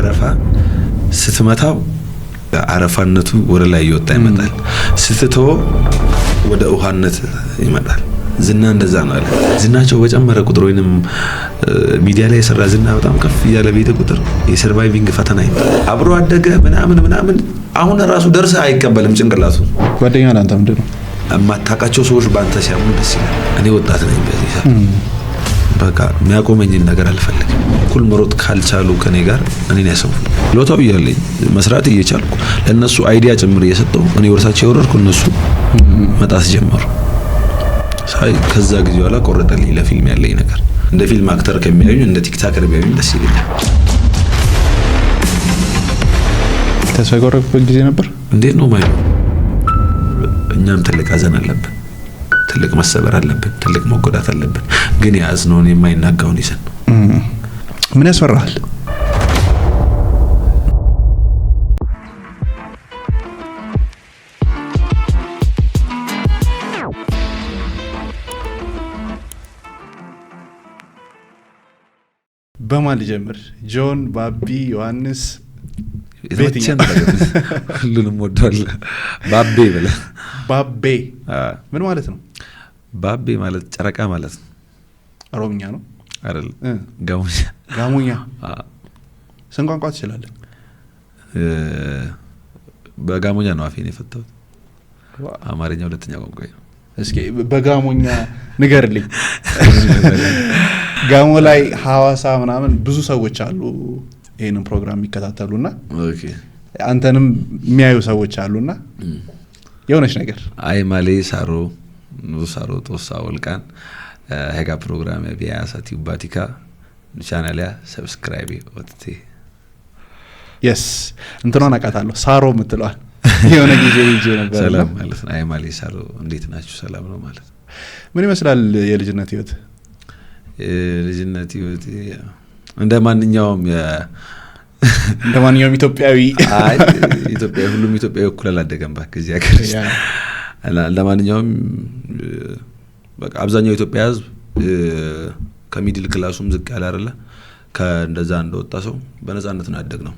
አረፋ ስትመታው አረፋነቱ ወደ ላይ ይወጣ ይመጣል ስትተው ወደ ውሃነት ይመጣል ዝና እንደዛ ነው አለ ዝናቸው በጨመረ ቁጥር ወይንም ሚዲያ ላይ የሰራ ዝና በጣም ከፍ ያለ ቤተ ቁጥር የሰርቫይቪንግ ፈተና ይመጣል አብሮ አደገ ምናምን አሁን ራሱ ደርሰ አይቀበልም ጭንቅላቱ ጓደኛ አንተ ምንድነው አማታቃቸው ሰዎች ባንተ ሲያሙ ደስ ይላል እኔ ወጣት ነኝ በዚህ በቃ የሚያቆመኝ ነገር አልፈልግም ኩል መሮጥ ካልቻሉ ከኔ ጋር እኔን ያሰፉ ሎታው ይያለኝ መስራት እየቻልኩ ለነሱ አይዲያ ጭምር እየሰጠው እኔ ወርሳቸው ወረድኩ እነሱ መጣስ ጀመሩ ሳይ ከዛ ጊዜ በኋላ ቆረጠልኝ ለፊልም ያለኝ ነገር እንደ ፊልም አክተር ከሚያዩኝ እንደ ቲክቶከር ቢያዩኝ ደስ ይለኛል ተሰጎረበት ጊዜ ነበር እንዴት ነው ማለት እኛም ትልቅ አዘን አለብን ትልቅ መሰበር አለብን ትልቅ መጎዳት አለብን ግን ያዝነውን የማይናጋውን ይዘን ምን ያስፈራል በማን ልጀምር ጆን ባቢ ዮሐንስ ቤትኛ ሁሉንም ወደዋል ባቤ ብለ ባቤ ምን ማለት ነው ባቤ ማለት ጨረቃ ማለት ነው ኦሮምኛ ነው አይደል ጋሞኛ ስንት ቋንቋ ትችላለህ በጋሞኛ ነው አፌን የፈታው አማርኛ ሁለተኛ ቋንቋ ነው እስኪ በጋሞኛ ንገርልኝ ጋሞ ላይ ሐዋሳ ምናምን ብዙ ሰዎች አሉ ይሄንን ፕሮግራም የሚከታተሉና ኦኬ አንተንም የሚያዩ ሰዎች አሉና የሆነች ነገር አይ ማሌ ሳሮ ኑሳሮ ጦሳ ወልቃን ሄጋ ፕሮግራም ቢያሳቲ ባቲካ ቻናል ያ ሰብስክራይብ ወጥቴ yes እንትናን አቃታለሁ ሳሮ ምትለዋል የሆነ ጊዜ ይዤ ነበር ሰላም ማለት ነው አይ ማሌ ሳሮ እንዴት ናችሁ ሰላም ነው ማለት ምን ይመስላል የልጅነት ህይወት ልጅነት ህይወት እንደማንኛውም ኢትዮጵያዊ አይ ኢትዮጵያ ሁሉም ኢትዮጵያዊ እኩል አላደገም በዚህ ሀገር እንደማንኛውም በቃ አብዛኛው ኢትዮጵያ ህዝብ ከሚድል ክላሱም ዝቅ ያለ አይደለ ከእንደዛ እንደወጣ ሰው በነፃነት ነው ያደግነው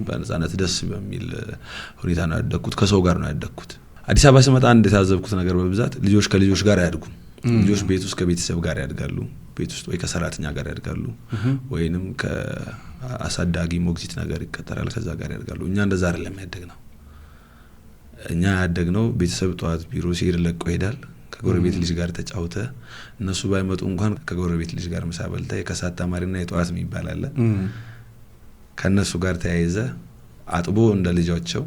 በነፃነት ደስ በሚል ሁኔታ ነው ያደግኩት ከሰው ጋር ነው ያደግኩት አዲስ አበባ ስመጣ አንድ የታዘብኩት ነገር በብዛት ልጆች ከልጆች ጋር ያድጉ ልጆች ቤት ውስጥ ከቤተሰብ ጋር ያድጋሉ ቤት ውስጥ ወይ ከሰራተኛ ጋር ያድጋሉ ወይንም ከአሳዳጊ ሞግዚት ነገር ይከተራል ከዛ ጋር ያድጋሉ እኛ እንደዛ አይደለም ያደግነው እኛ ያደግነው ቤተሰብ ጧት ቢሮ ሲሄድ ለቆ ይሄዳል ከጎረቤት ልጅ ጋር ተጫውተ እነሱ ባይመጡ እንኳን ከጎረቤት ልጅ ጋር ምሳ በልተ የከሳት ተማሪና የጧት የሚባል አለ ከነሱ ጋር ተያይዘ አጥቦ እንደ ልጆቻቸው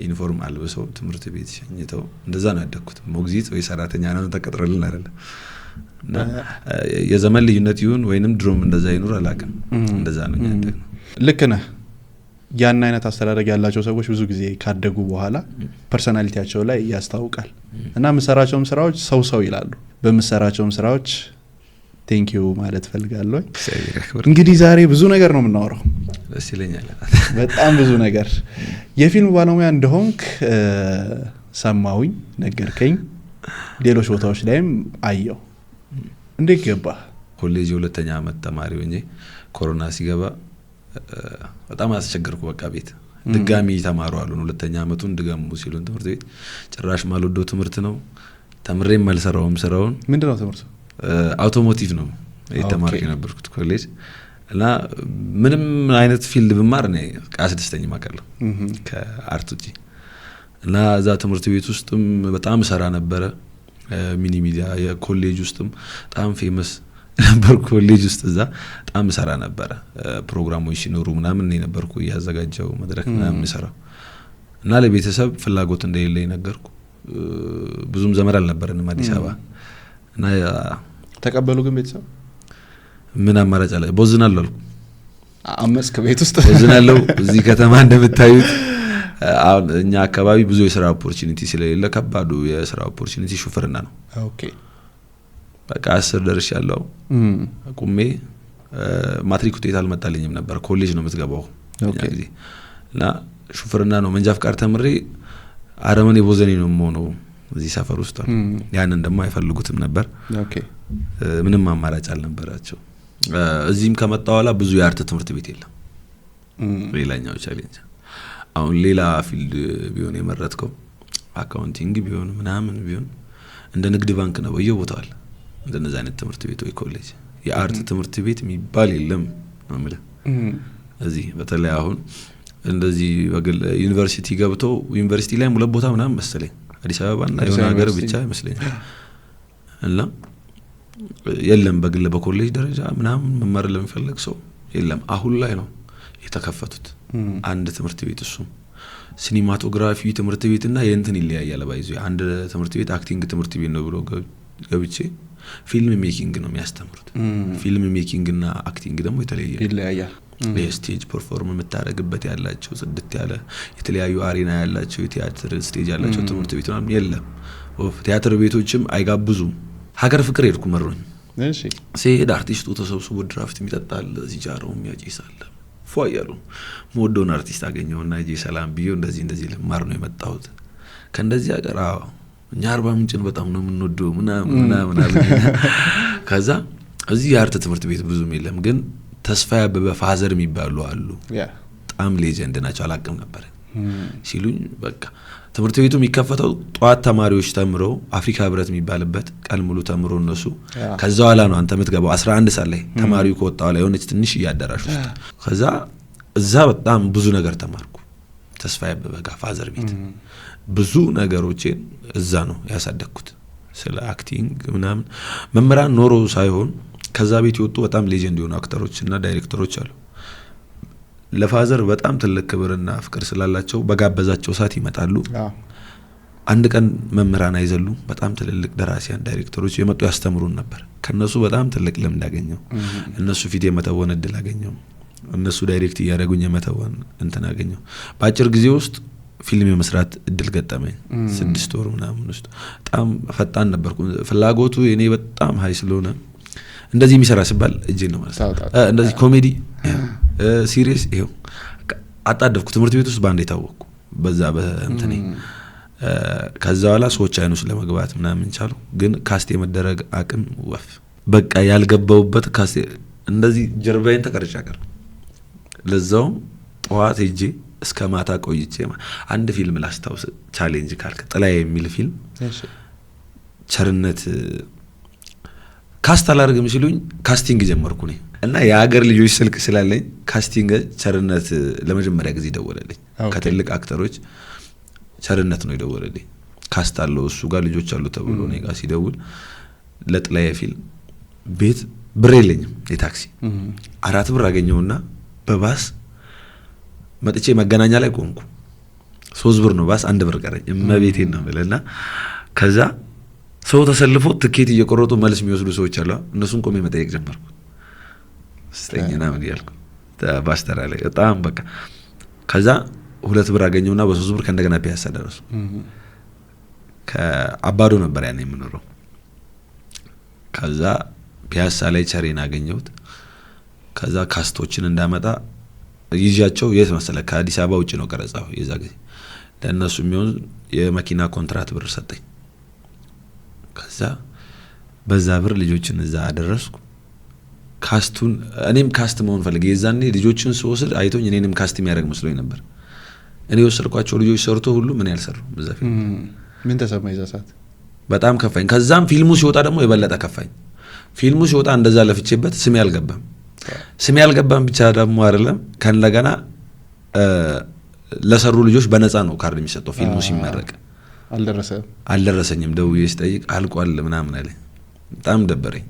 ዩኒፎርም አልብሰው ትምህርት ቤት ሸኝተው እንደዛ ነው ያደግኩት ሞግዚት ወይ ሰራተኛ ነው ተቀጥረልን አይደለ የዘመን ልዩነት ይሁን ወይንም ድሮም እንደዛ ይኖር አላቀም እንደዛ ነው ያደግነው ልክ ነህ ያን አይነት አስተዳደግ ያላቸው ሰዎች ብዙ ጊዜ ካደጉ በኋላ ፐርሰናሊቲያቸው ላይ ያስታውቃል እና መስራቸውም ስራዎች ሰው ይላሉ በመስራቸውም ስራዎች ቴንክ ዩ ማለት ፈልጋለሁ እንግዲህ ዛሬ ብዙ ነገር ነው የምናወራው ደስ ይለኛል በጣም ብዙ ነገር የፊልም ባለሙያ እንደሆንክ ሰማሁኝ ነገርከኝ ሌሎች ቦታዎች ላይም አየው እንዴት ገባ ኮሌጅ ሁለተኛ አመት ተማሪ ሆኜ ኮሮና ሲገባ በጣም አስቸገርኩ በቃ ቤት ድጋሚ ተማሩ አሉን ሁለተኛ አመቱን ድጋሙ ሲሉን ትምህርት ቤት ጭራሽ ማልወደው ትምህርት ነው ተምሬም ማልሰራውም ስራውን ምንድነው ትምህርቱ አውቶሞቲቭ ነው የተማርኩ የነበርኩት ኮሌጅ እና ምንም አይነት ፊልድ ብማር ነው አስደስተኝ ማቀለው ከአርት ውጪ እና እዛ ትምህርት ቤት ውስጥም በጣም ሰራ ነበር ሚኒ ሚዲያ የኮሌጅ ውስጥም በጣም ፌመስ ነበር ኮሌጅ ውስጥ እዛ በጣም ሰራ ነበር ፕሮግራሞች ሲኖሩ ምናምን ነበርኩ ያዘጋጀው መድረክ ምናምን ሰራው እና ለቤተሰብ ፍላጎት እንደሌለኝ ነገርኩ ብዙም ዘመድ አልነበረንም አዲስ አበባ እና ተቀበሉ ግን ቤተሰብ ምን አማራጭ አለ ቦዝናለሁ አመስከ ቤት ውስጥ ቦዝናለሁ እዚህ ከተማ እንደምታዩት እኛ አካባቢ ብዙ የሥራ ኦፖርቹኒቲ ስለሌለ ከባዱ የሥራ ኦፖርቹኒቲ ሹፌርና ነው ኦኬ በቃ 10 ደርሻለሁ አቁሜ ማትሪክ ውጤት አልመጣልኝም ነበር ኮሌጅ ነው የምትገባው ኦኬ እና ሹፌርና ነው መንጃ ፍቃድ ተምሬ አረመኔ ቦዘኔ ነው የምሆነው እዚህ ሰፈር ውስጥ ያንን ደግሞ አይፈልጉትም ነበር ኦኬ ምንም አማራጭ አልነበራቸው እዚህም ከመጣው በኋላ ብዙ የአርት ትምህርት ቤት የለም ሌላኛው ቻሌንጅ አሁን ሌላ ፊልድ ቢሆን የመረጥከው አካውንቲንግ ቢሆን ምናምን ቢሆን እንደ ንግድ ባንክ ነው በየቦታው አለ እንደነዛ አይነት ትምህርት ቤት ወይ ኮሌጅ የአርት ትምህርት ቤት የሚባል የለም ነው ማለት እዚህ በተለይ አሁን እንደዚህ በግል ዩኒቨርሲቲ ገብቶ ዩኒቨርሲቲ ላይ ሁለት ቦታ ምናምን መሰለኝ አዲስ አበባ እና የሆነ ሀገር ብቻ ይመስለኛል እና የለም በግል በኮሌጅ ደረጃ ምናምን መማር ለሚፈልግ ሰው የለም አሁን ላይ ነው የተከፈቱት አንድ ትምህርት ቤት እሱ ሲኒማቶግራፊ ትምህርት ቤትና የእንትን ይለያያል ባይዙ አንድ ትምህርት ቤት አክቲንግ ትምህርት ቤት ነው ብሎ ገብቼ ፊልም ሜኪንግ ነው የሚያስተምሩት ፊልም ሜኪንግ እና አክቲንግ ደግሞ ይለያያል ስቴጅ ፐርፎርም የምታረግበት ያላቸው ጽድት ያለ የተለያዩ አሬና ያላቸው የቲያትር ስቴጅ ያላቸው ትምህርት ቤት ነው የለም ቲያትር ቤቶችም አይጋብዙም ሀገር ፍቅር ሄድኩ መሮኝ እሺ ሲሄድ አርቲስቱ ተሰብስቦ ድራፍት የሚጠጣል ሲጃራው የሚያጨሳል ፎያሉ ሞዶን አርቲስት አገኘውና እጂ ሰላም ቢዮ እንደዚህ ለማር ነው የመጣሁት ከእንደዚህ ሀገር እኛ 40 ምንጭን በጣም ነው የምንወደው ምናምን ከዛ እዚህ የአርት ትምህርት ቤት ብዙም የለም ግን ተስፋ ያበበ ፋዘር የሚባሉ አሉ በጣም ሌጀንድ ናቸው አላቅም ነበር ሲሉኝ በቃ ትምህርት ቤቱ የሚከፈተው ጧት ተማሪዎች ተምረው አፍሪካ ህብረት የሚባልበት ቀን ሙሉ ተምሮ እነሱ ከዛ ኋላ ነው አንተ የምትገባው 11 ሰዓት ላይ ተማሪው ከወጣው ላይ ሆነች ትንሽ ያዳራሽ ውስጥ ከዛ እዛ በጣም ብዙ ነገር ተማርኩ ተስፋ ያበበ ጋር ፋዘር ቤት ብዙ ነገሮችን እዛ ነው ያሳደግኩት ስለ አክቲንግ ምናምን መመራን ኖሮ ሳይሆን ከዛ ቤት ይወጡ በጣም ሌጀንድ የሆኑ አክተሮችና ዳይሬክተሮች አሉ ለፋዘር በጣም ትልቅ ክብርና ፍቅር ስላላቸው በጋበዛቸው ሰዓት ይመጣሉ አንድ ቀን መመራን አይዘሉ በጣም ትልልቅ ደራሲያን ዳይሬክተሮች የመጡ ያስተምሩን ነበር ከነሱ በጣም ትልቅ ልምድ አገኘው እነሱ ፊት የመተወን እድል አገኘው እነሱ ዳይሬክት ያደረጉኝ የመተወን እንትን አገኘው በአጭር ጊዜ ውስጥ ፊልም የመስራት እድል ገጠመኝ 6 ወር ምናምን ውስጥ በጣም ፈጣን ነበርኩ ፍላጎቱ የኔ በጣም ሃይ ስለሆነ እንደዚህ የሚሰራ ሲባል እጄ ነው ማለት እንደዚህ ኮሜዲ ሲሪየስ ይሄው አጣደፍኩ ትምህርት ቤት ውስጥ ባንዴ ታወቅኩ በዛ በእንተኔ ከዛ በኋላ ሰዎች አይኑስ ለመግባት ምናምን ቻሉ ግን ካስት የመደረግ አቅም ወፍ በቃ ያልገባውበት ካስት እንደዚህ ጀርባዬን ተቀርጫ ቀር ለዛው ጧት እጄ እስከ ማታ ቆይቼ አንድ ፊልም ላስታውስ ቻሌንጅ ካልከ ጥላዬ የሚል ፊልም ቸርነት ካስት አላርግም ሲሉኝ ካስቲንግ ጀመርኩ ነኝ እና የሀገር ልጆች ስልክ ስላለኝ ካስቲንግ ቸርነት ለመጀመሪያ ጊዜ ደወለልኝ ከትልቅ አክተሮች ቸርነት ነው ይደወለልኝ ካስት አለው እሱ ጋር ልጆች አሉ ተብሎ ነው ጋር ሲደውል ለጥላዬ ፊልም ቤት ብር የለኝም የታክሲ 4 ብር አገኘውና በባስ መጥቼ መገናኛ ላይ ቆንኩ 3 ብር ነው ባስ 1 ብር ቀረኝ እመቤቴን ነው ብለና ከዛ ሰው ተሰልፎ ትኬት እየቆረጡ መልስ የሚወስዱ ሰዎች አሉ እነሱን ቆሜ መጠየቅ ጀመርኩ ስተኛና ምን ያልኩ ባስተራ ላይ በጣም በቃ ከዛ 2 ብር አገኘውና በ3 ብር ከእንደገና ፒያሳ ደረሱ ከአባዶ ነበር ያኔ የምኖረው ከዛ ፒያሳ ላይ ቸሬን አገኘሁት ከዛ ካስቶችን እንዳመጣ ይዣቸው የት መሰለ ከአዲስ አበባ ውጪ ነው ቀረጻው የዛ ጊዜ ለነሱ የሚሆን የመኪና ኮንትራት ብር ሰጠኝ ከዛ በዛ ብር ልጆችን እዛ አደረስኩ ካስቱን እኔም ካስት መሆን ፈልጌ የዛኔ ልጆችን ስወስድ አይቶኝ እኔንም ካስት የሚያደርግ መስሎኝ ነበር እኔ ወሰድኳቸው ልጆች ሰርቶ ሁሉ ምን ያልሰሩ በዛ ፊልም ምን ተሰማኝ እዛ ሰዓት በጣም ከፋኝ ከዛም ፊልሙ ሲወጣ ደግሞ የበለጠ ከፋኝ ፊልሙ ሲወጣ እንደዛ ለፍቼበት ስሜ ያልገባም ብቻ ደግሞ አይደለም ከነገና ለሰሩ ልጆች በነፃ ነው ካርድ የሚሰጠው ፊልሙ ሲመረቅ አልደረሰኝም ደውዬ ስጠይቅ አልቋል ምናምን አለኝ በጣም ደበረኝ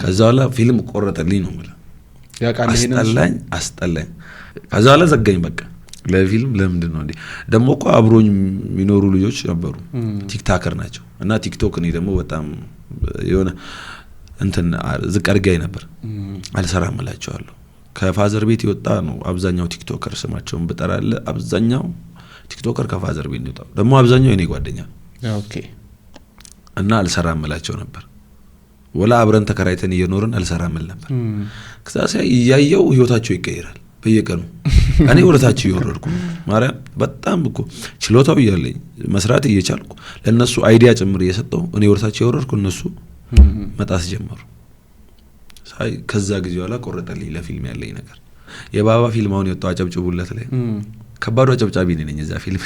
ከዛ በኋላ ፊልም ቆረጠልኝ ነው ማለት አስጠላኝ ከዛ በኋላ ዘጋኝ በቃ ለፊልም ለምንድን ነው እንዴ ደሞ እኮ አብሮኝ የሚኖሩ ልጆች ነበሩ ቲክቶከር ናቸው እና ቲክቶክ እኔ ደግሞ በጣም የሆነ እንትን ዝቀርጋይ ነበር አልሰራም እላቸዋለሁ ከፋዘር ቤት ይወጣ ነው አብዛኛው ቲክቶከር ስማቸውን በጠራለ አብዛኛው ቲክቶከር ከፋዘር ቤት ነው ደግሞ አብዛኛው የኔ ጓደኛ ኦኬ እና አልሰራም እላቸው ነበር ወላ አብረን ተከራይተን እየኖርን አልሰራም ነበር ከዛስ ያያየው ህይወታቸው ይቀየራል በየቀኑ እኔ ወለታቸው ይወረድኩ ማርያም በጣም እኮ ችሎታው ይያለኝ መስራት እየቻልኩ ለነሱ አይዲያ ጭምር እየሰጠው እኔ ወለታቸው ይወረድኩ እነሱ መጣስ ጀመሩ ሳይ ከዛ ጊዜ በኋላ ቆረጠልኝ ለፊልም ያለኝ ነገር የባባ ፊልም አሁን የወጣው አጨብጭቡለት ላይ ከባዱ አጨብጫቢ ነኝ እዛ ፊልም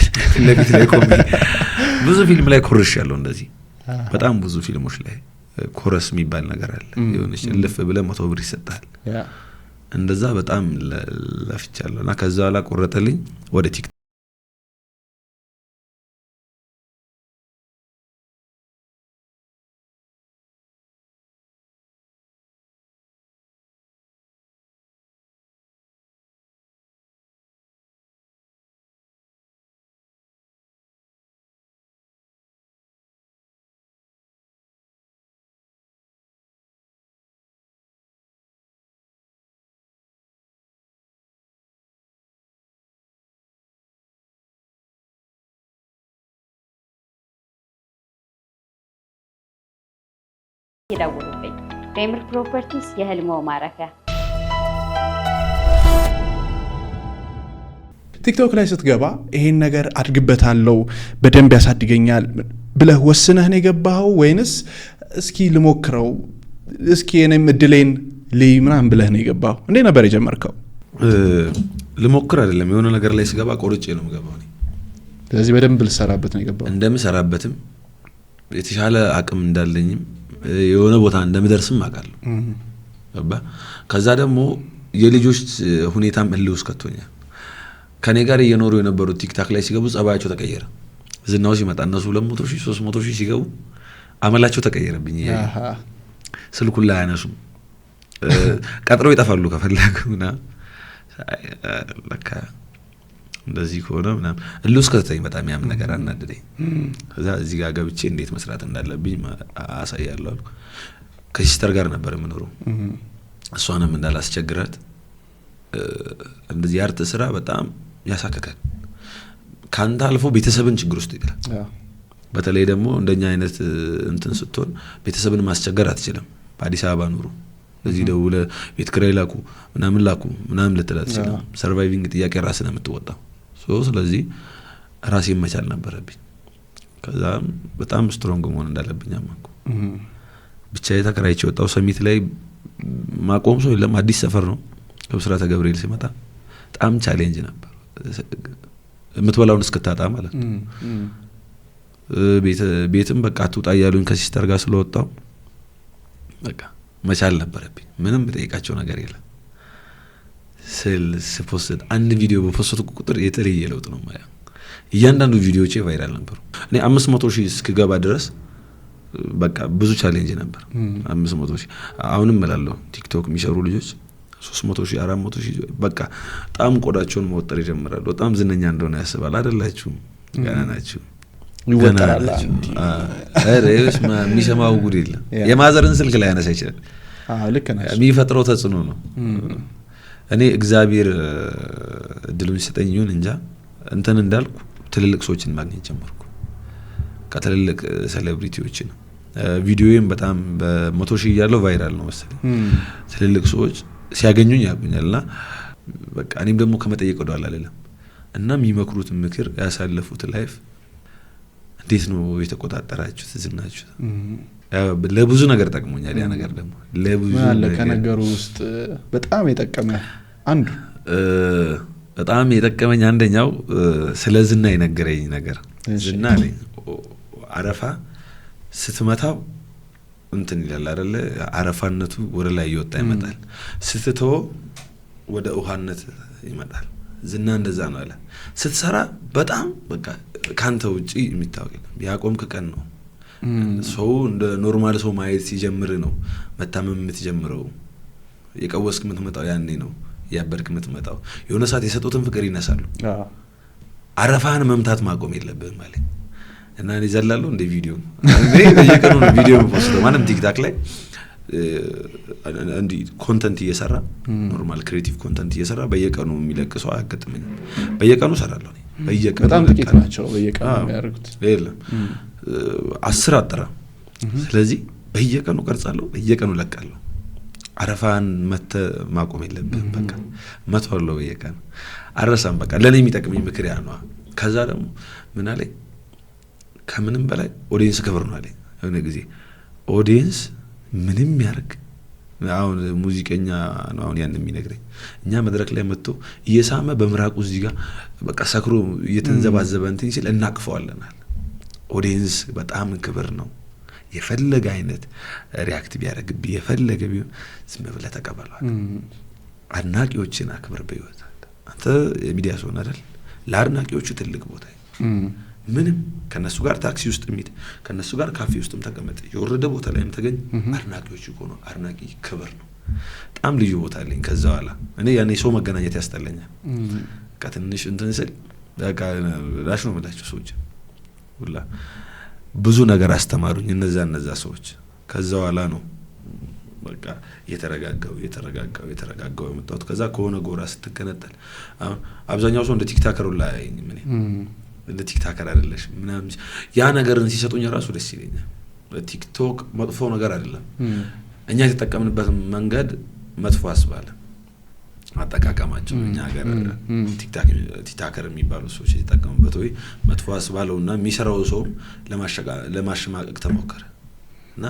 ለፊት ላይ ቆሜ ብዙ ፊልም ላይ ኮርሻለሁ እንደዚህ በጣም ብዙ ፊልሞች ላይ ኮረስ የሚባል ነገር አለ የሆነች ልፍ ብለ 100 ብር ይሰጣል እንደዛ በጣም ለፍቻለሁና ከዛ በኋላ ቆረጠልኝ ወደ ቲክቶክ ይደውሉልኝ። ቴምር ፕሮፐርቲስ የህልሞ ማረፊያ። ቲክቶክ ላይ ስትገባ ይሄን ነገር አድግበታለሁ በደንብ ያሳድገኛል ብለህ ወስነህ ነው የገባኸው ወይንስ እስኪ ልሞክረው እስኪ እኔም እድሌን ልይ ምናምን ብለህ ነው የገባኸው? እንዴት ነበር የጀመርከው? ልሞክር አይደለም የሆነ ነገር ላይ ስገባ ቆርጬ ነው የምገባው እኔ። ስለዚህ በደንብ ልሰራበት ነው የገባኸው? እንደምሰራበትም የተሻለ አቅም እንዳለኝም የሆነ ቦታ እንደምደርስም አውቃለሁ። ከዛ ደግሞ የልጆች ሁኔታም እልውስ ከቶኛል። ከኔ ጋር እየኖሩ የነበሩት ቲክታክ ላይ ሲገቡ ጸባያቸው ተቀየረ። ዝናው ሲመጣ እነሱ 200,000 300,000 ሲገቡ አመላቸው ተቀየረብኝ። ስልኩን ላይ አያነሱም ቀጥረው ይጠፋሉ ከፈለጉና ለካ እንደዚህ ከሆነ ምናምን እልውስ ከተተኝ በጣም ያም ነገር አናደደኝ። ከዛ እዚህ ጋር ገብቼ እንዴት መስራት እንዳለብኝ አሳያለሁ። ከሲስተር ጋር ነበር የምኖረው እሷንም እንዳላስቸግራት እንደዚህ አርት ስራ በጣም ያሳከካል። ካንተ አልፎ ቤተሰብን ችግር ውስጥ ይጥላል። በተለይ ደግሞ እንደኛ አይነት እንትን ስትሆን ቤተሰብን ማስቸገር አትችልም። በአዲስ አበባ ኑሩ እዚህ ደውለ ቤት ክራይ ላኩ ምናምን ልትላት ይችላል። ሰርቫይቪንግ ጥያቄ ራስን የምትወጣው ስለዚህ ራሴን መቻል ነበረብኝ። ከዛ በጣም ስትሮንግ መሆን እንዳለብኝ አመንኩ። ብቻዬን ተከራይቼ ወጣሁ። ሰሚት ላይ ማቆም ሰው የለም። አዲስ ሰፈር ነው። ከብስራተ ገብርኤል ሲመጣ በጣም ቻሌንጅ ነበር። የምትበላውን እስክታጣ ማለት ነው። ቤትም በቃ አትውጣ እያሉኝ ከሲስተር ጋር ስለወጣሁ በቃ መቻል ነበረብኝ። ምንም ጠይቃቸው ነገር የለም። ስፖስት አንድ ቪዲዮ በፖስት ቁጥር የተለየ ለውጥ ነው ማለት። እያንዳንዱ ቪዲዮቼ ቫይራል ነበሩ። እኔ 500,000 እስክገባ ድረስ በቃ ብዙ ቻሌንጅ ነበር። 500,000 አሁንም እላለሁ ቲክቶክ የሚሰሩ ልጆች 300,000 400,000 በቃ በጣም ቆዳቸውን መወጠር ይጀምራሉ። በጣም ዝነኛ እንደሆነ ያስባል። አይደላችሁም? ገና ናችሁ። ይወጣራል። አሬስ የሚሰማው ጉድ የለም። የማዘርን ስልክ ላይ ያነሳ ይችላል። ልክ ነህ። የሚፈጥረው ተጽዕኖ ነው። እኔ እግዚአብሔር እድሉን ሲሰጠኝ ይሁን እንጃ እንትን እንዳልኩ ትልልቅ ሰዎችን ማግኘት ጀመርኩ። ከትልልቅ ሴሌብሪቲዎችን ቪዲዮዬም በጣም በ100,000 ያለው ቫይራል ነው መሰለኝ። ትልልቅ ሰዎች ሲያገኙኝ ያቁኛልና በቃ እኔም ደግሞ ከመጠየቅ ወደኋላ አይደለም እና የሚመክሩት ምክር ያሳለፉት ላይፍ እንዴት ነው የተቆጣጠራችሁት ዝናችሁ? ለብዙ ነገር ጠቅሞኛል። ያ ነገር ደግሞ ለብዙ ነገር ከነገሩ ውስጥ በጣም የጠቀመ አንዱ በጣም የጠቀመኝ አንደኛው ስለ ዝና የነገረኝ ነገር ዝና ላይ አረፋ ስትመታው እንትን ይላል አይደለ? አረፋነቱ ወደ ላይ ይወጣ ይመጣል። ስትተው ወደ ውሃነት ይመጣል። ዝና እንደዛ ነው አለ። ስትሰራ በጣም በቃ ካንተ ውጪ የሚታወቅ ያቆምክ ቀን ነው ሰው እንደ ኖርማል ሰው ማየት ሲጀምር ነው መታመም የምትጀምረው። የቀወስክ የምትመጣው ያኔ ነው። ያበርክ የምትመጣው የሆነ ሰዓት የሰጡትን ፍቅር ይነሳሉ። አረፋን መምታት ማቆም የለብህም ማለት እና እኔ ዘላለሁ እንደ ቪዲዮ በየቀኑ ነው ቪዲዮ ፖስት ማንም ቲክታክ ላይ እንዲ ኮንተንት እየሰራ ኖርማል ክሬቲቭ ኮንተንት እየሰራ በየቀኑ የሚለቅሰው አያገጥመኝ። በየቀኑ ሰራለሁ። በየቀኑ በጣም ጥቂት ናቸው በየቀኑ የሚያደርጉት። የለም 10 አጥራ። ስለዚህ በየቀኑ ቀርጻለሁ፣ በየቀኑ ለቃለሁ። አረፋን ማቆም የለብህም በቃ መተዋለሁ በየቀኑ አረሳም በቃ ለኔ የሚጠቅመኝ ምክር ያ ነው። ከዛ ደግሞ ምን አለኝ ከምንም በላይ ኦዲየንስ ክብር ነው አለኝ። የሆነ ጊዜ ኦዲየንስ ምንም ያርግ አሁን ሙዚቀኛ ነው አሁን ያን የሚነግረኝ እኛ መድረክ ላይ መጥቶ እየሳመ በምራቁ እዚህ ጋር በቃ ሰክሮ እየተንዘባዘበ እንትን ሲል እናቅፈዋለናል ኦዲየንስ በጣም ክብር ነው የፈለገ አይነት ሪአክት ቢያደርግብህ የፈለገ ቢሆን ዝም ብለህ ተቀበሏል አድናቂዎችን አክብር በህይወት አንተ የሚዲያ ሰው አይደል ለአድናቂዎቹ ትልቅ ቦታ ምንም ከነሱ ጋር ታክሲ ውስጥ ሚት ከነሱ ጋር ካፌ ውስጥም ተቀመጥ የወረደ ቦታ ላይም ተገኝ አድናቂዎቹ ሆኖ አድናቂ ክብር ነው በጣም ልዩ ቦታ አለኝ ከዛ በኋላ እኔ ያኔ ሰው መገናኘት ያስጠላኛል ከትንሽ እንትን ስል በቃ ላሽ ነው መላቸው ሰዎች ሁላ ብዙ ነገር አስተማሩኝ እነዛ ሰዎች ከዛ በኋላ ነው በቃ የተረጋጋው የመጣሁት ከዛ ከሆነ ጎራ ስትከነጠል አብዛኛው ሰው እንደ ቲክታከር ላይ ምን እንደ ቲክታከር አይደለሽ ምናምን ያ ነገርን ሲሰጡኝ ራሱ ደስ ይለኛል ቲክቶክ መጥፎ ነገር አይደለም እኛ የተጠቀምንበት መንገድ መጥፎ አስባለ አጠቃቀማቸው እኛ ሀገር ቲክታከር የሚባሉ ሰዎች የተጠቀሙበት ወይ መጥፎ አስባለውና የሚሰራው ሰው ለማሸማቀቅ ተሞከረ እና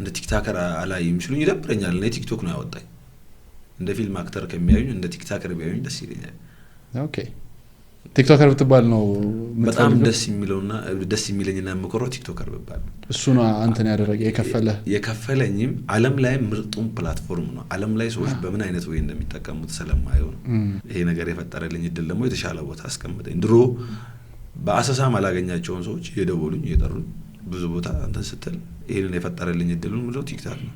እንደ ቲክታከር አላየም ሲሉኝ ይደብረኛል እኔ ቲክቶክ ነው ያወጣኝ እንደ ፊልም አክተር ከሚያዩኝ እንደ ቲክታከር ቢያዩኝ ደስ ይለኛል ኦኬ ቲክቶከር ብትባል ነው በጣም ደስ የሚለውና ደስ የሚለኝና መኮረው ቲክቶከር ብባል እሱ ነው አንተን ያደረገ የከፈለኝም ዓለም ላይ ምርጡን ፕላትፎርም ነው ዓለም ላይ ሰዎች በምን አይነት ወይ እንደሚጠቀሙት ስለማየው ነው ይሄ ነገር የፈጠረልኝ እድል ደግሞ የተሻለ ቦታ አስቀምጠኝ ድሮ በአሰሳም አላገኛቸውን ሰዎች የደወሉኝ የጠሩኝ ብዙ ቦታ አንተ ስትል ይሄንን የፈጠረልኝ እድሉን ምለው ቲክቶክ ነው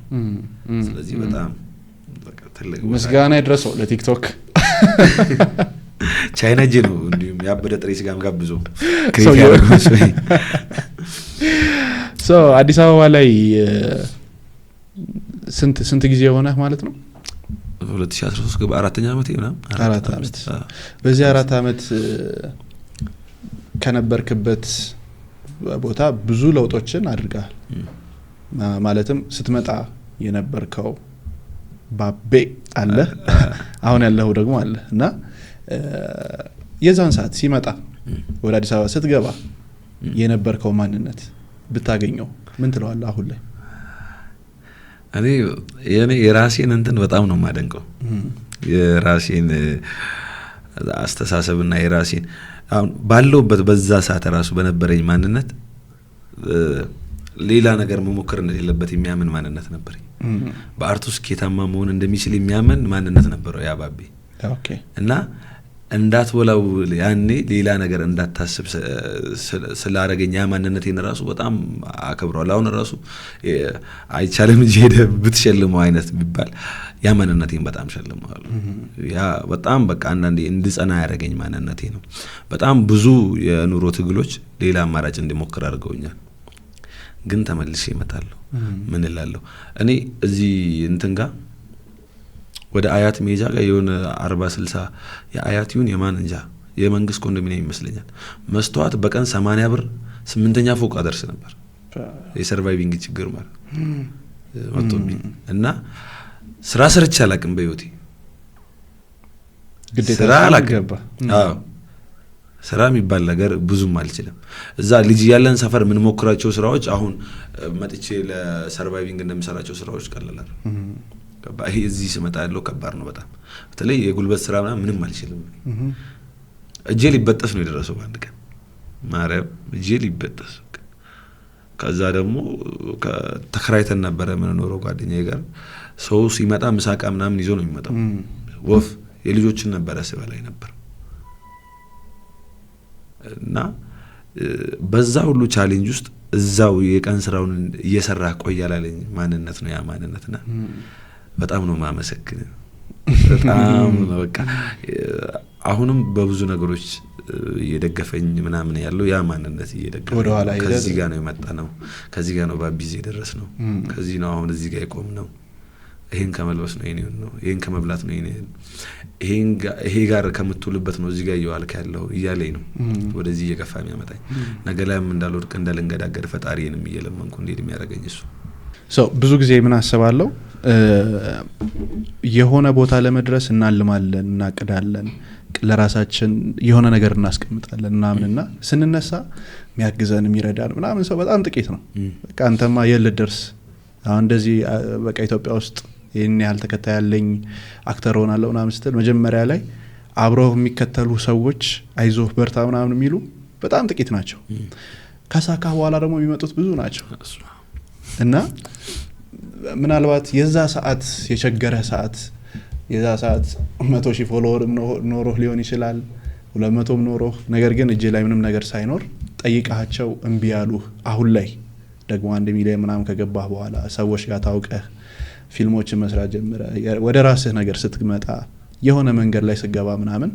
ስለዚህ በጣም በቃ ትልቅ ምስጋና ይድረሰው ለቲክቶክ ቻይና ጄ ነው እንዲሁም ያበደ ጥሬ ስጋም ጋብዞ ክሬት ያደርገው ሶ አዲስ አበባ ላይ ስንት ጊዜ ሆነህ ማለት ነው 2013 በአራተኛ ዓመቴ ምናምን 4 ዓመት በዚህ 4 ዓመት ከነበርክበት ቦታ ብዙ ለውጦችን አድርጋል ማለትም ስትመጣ የነበርከው ባቤ አለ አሁን ያለው ደግሞ አለ እና የዛን ሰዓት ሲመጣ ወደ አዲስ አበባ ስትገባ የነበርከው ማንነት ብታገኘው ምን ትለዋለህ አሁን ላይ እኔ የራሴን እንትን በጣም ነው ማደንቀው የራሴን አስተሳሰብና የራሴን አሁን ባለውበት በዛ ሰዓት ራሱ በነበረኝ ማንነት ሌላ ነገር መሞከር እንደሌለበት የሚያምን ማንነት ነበር በአርቱ ስኬታማ መሆን እንደሚችል የሚያምን ማንነት ነበር ያ ባቤ ኦኬ እና እንዳትወላው ያኔ ሌላ ነገር እንዳታስብ ስላረገኝ ያ ማንነቴን ራሱ በጣም አከብረዋለሁ አሁን ራሱ አይቻለም እንጂ ሄደ ብትሸልመው አይነት ቢባል ያ ማንነቴን በጣም ሸልመዋለሁ ያ በጣም በቃ አንዳንዴ እንድጸና ያረገኝ ማንነቴ ነው በጣም ብዙ የኑሮ ትግሎች ሌላ አማራጭ እንዲሞክር አድርገውኛል ግን ተመልሼ እመጣለሁ ምን እላለሁ እኔ እዚህ እንትን ጋር ወደ አያት ሜጃ ጋር የሆነ 40 60 የአያት ይሁን የማን እንጃ የመንግስት ኮንዶሚኒየም ይመስለኛል መስተዋት በቀን 80 ብር 8ኛ ፎቅ አደርስ ነበር የሰርቫይቪንግ ችግር ማለት ወጥቶብኝ እና ስራ ሰርቼ አላቅም በህይወቴ ግዴታ አላገባ ስራ የሚባል ነገር ብዙም አልችልም እዛ ልጅ ያለን ሰፈር ምን ሞክራቸው ስራዎች አሁን መጥቼ ለሰርቫይቪንግ እንደምሰራቸው ስራዎች ቀላል ከባይ እዚህ ስመጣ ያለው ከባድ ነው በጣም በተለይ የጉልበት ስራ ምንም አልችልም እጄ ሊበጠስ ነው የደረሰው አንድ ቀን ማርያም እጄ ሊበጠስ ከዛ ደግሞ ተከራይተን ነበር ምን ኖሮ ጓደኛዬ ጋር ሰው ሲመጣ ምሳቃ ምናምን ይዞ ነው የሚመጣው ወፍ የልጆችን ነበር ያስበላይ ነበር እና በዛ ሁሉ ቻሌንጅ ውስጥ እዛው የቀን ስራውን እየሰራ ቆያላለኝ ማንነት ነው ያ ማንነትና በጣም ነው ማመሰግን በጣም በቃ አሁንም በብዙ ነገሮች እየደገፈኝ ምናምን ያለው ያ ማንነት እየደገፈኝ ከዚህ ጋር ነው የመጣነው ከዚህ ጋር ነው ባቢዝ የደረስነው ከዚህ ነው አሁን እዚህ ጋር የቆምነው ይሄን ከመልበስ ነው የኔ ነው ይሄን ከመብላት ነው የኔ ይሄ ጋር ከምትውልበት ነው እዚህ ጋር ይዋልከ ያለው ይያለኝ ነው ወደዚህ እየገፋ የሚያመጣኝ ነገላም እንዳልወድቅ እንዳልንገዳገድ ፈጣሪንም እየለመንኩ እንዴት የሚያረጋኝ እሱ ብዙ ጊዜ ምን አስባለሁ የሆነ ቦታ ለመድረስ እናልማለን እናቀዳለን ለራሳችን የሆነ ነገር እናስቀምጣለን እናምንና ስንነሳ የሚያግዘን የሚረዳን ምናምን ሰው በጣም ጥቂት ነው በቃ አንተማ የልደርስ አሁን እንደዚህ በቃ ኢትዮጵያ ውስጥ ይሄን ያህል ተከታይ ያለኝ አክተር ሆናለሁ ምናምን ስትል መጀመሪያ ላይ አብረው የሚከተሉ ሰዎች አይዞህ በርታ ምናምን የሚሉ በጣም ጥቂት ናቸው። ከሳካ በኋላ ደግሞ የሚመጡት ብዙ ናቸው። እና ምናልባት የዛ ሰዓት የቸገረ ሰዓት የዛ ሰዓት 100,000 ፎሎወር ኖሮህ ሊሆን ይችላል 200 ኖሮህ፣ ነገር ግን እጅ ላይ ምንም ነገር ሳይኖር ጠይቃቸው እምቢ ያሉህ አሁን ላይ ደግሞ 1 ሚሊዮን ምናምን ከገባህ በኋላ ሰዎች ጋር ታውቀህ ፊልሞችን መስራት ጀምረ ወደ ራስህ ነገር ስትመጣ የሆነ መንገድ ላይ ስገባ ምናምን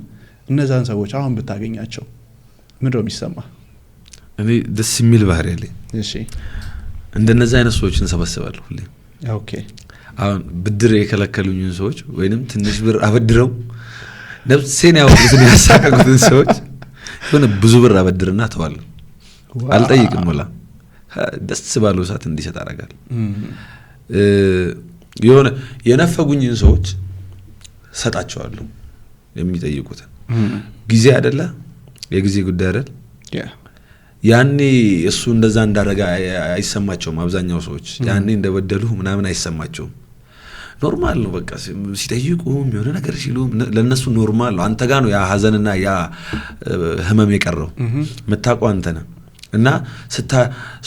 እነዛን ሰዎች አሁን ብታገኛቸው ምንድነው የሚሰማ? እኔ ደስ የሚል ባህሪ ያለኝ እሺ እንደነዛ አይነት ሰዎችን ሰበስባለሁ ሁሌ። ኦኬ አሁን ብድር የከለከሉኝን ሰዎች ወይንም ትንሽ ብር አበድረው ነፍሴን ያወጡትን ያሳቀቁትን ሰዎች የሆነ ብዙ ብር አበድርና ተዋለሁ። አልጠይቅም ወላ ደስ ባለው ሰዓት እንዲሰጥ አደርጋለሁ። የሆነ የነፈጉኝን ሰዎች ሰጣቸዋለሁ የሚጠይቁትን። ጊዜ አይደለ የጊዜ ጉዳይ አይደል? ያኔ እሱ እንደዛ እንዳረጋ አይሰማቸውም። አብዛኛው ሰዎች ያኔ እንደበደሉ ምናምን አይሰማቸውም። ኖርማል ነው በቃ ሲጠይቁ የሆነ ነገር ሲሉ ለነሱ ኖርማል ነው። አንተ ጋር ነው ያ ሀዘንና ያ ህመም የቀረው መታቋ አንተ ነህ። እና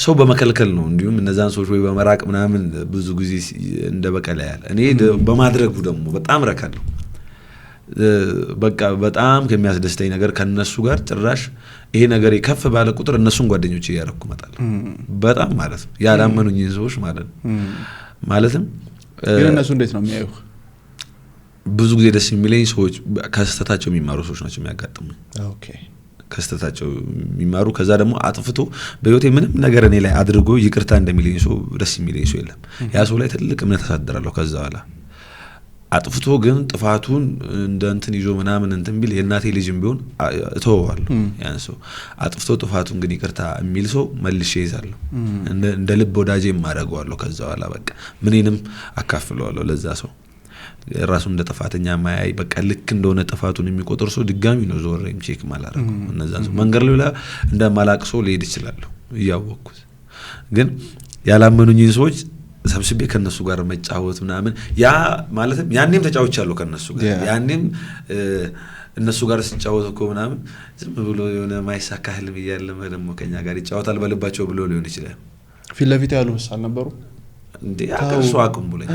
ሰው በመከልከል ነው እንዲሁም እነዛን ሰዎች ወይ በመራቅ ምናምን ብዙ ጊዜ እንደበቀለ ያለ እኔ በማድረጉ ደግሞ በጣም ረካለሁ። በቃ በጣም ከሚያስደስተኝ ነገር ከነሱ ጋር ጭራሽ ይሄ ነገር ከፍ ባለ ቁጥር እነሱን ጓደኞቼ ያረኩ መጣል በጣም ማለት ነው። ያላመኑኝ ሰዎች ማለት ነው። ማለትም ግን እነሱ እንዴት ነው የሚያዩህ? ብዙ ጊዜ ደስ የሚለኝ ሰዎች ከስተታቸው የሚማሩ ሰዎች ናቸው የሚያጋጥሙኝ። ኦኬ ከስተታቸው የሚማሩ ከዛ ደግሞ አጥፍቶ በህይወቴ ምንም ነገር እኔ ላይ አድርጎ ይቅርታ እንደሚለኝ ሰው ደስ የሚለኝ ሰው የለም። ያ ሰው ላይ ትልቅ እምነት አሳድራለሁ። ከዛ በኋላ አጥፍቶ ግን ጥፋቱን እንደ እንትን ይዞ ምናምን እንትን ቢል የእናቴ ልጅም ቢሆን እተወዋለሁ። ያን ሰው አጥፍቶ ጥፋቱን ግን ይቅርታ የሚል ሰው መልሼ ይዛለሁ። እንደ ልብ ወዳጄ ማረጋዋለሁ። ከዛ በኋላ በቃ ምንንም አካፍለዋለሁ ለዛ ሰው። ራሱ እንደ ጥፋተኛ ማያይ በቃ ልክ እንደሆነ ጥፋቱን የሚቆጥር ሰው ድጋሚ ነው ዞሬም ቼክ ማላረገው። እነዛን ሰው መንገር ላይ እንደ ማላቅ ሰው ሊሄድ ይችላል እያወቅኩት። ግን ያላመኑኝ ሰዎች ሰብስቤ ከነሱ ጋር መጫወት ምናምን ያ ማለትም ያኔም ተጫውቻለሁ ከነሱ ጋር ያኔም እነሱ ጋር ሲጫወት እኮ ምናምን ዝም ብሎ የሆነ ማይሳካ ህልም እያለመ ደግሞ ከኛ ጋር ይጫወታል በልባቸው ብሎ ሊሆን ይችላል። ፊት ለፊት ያሉ አልነበሩ እንዴ አቀርሶ አቁም ብለኝ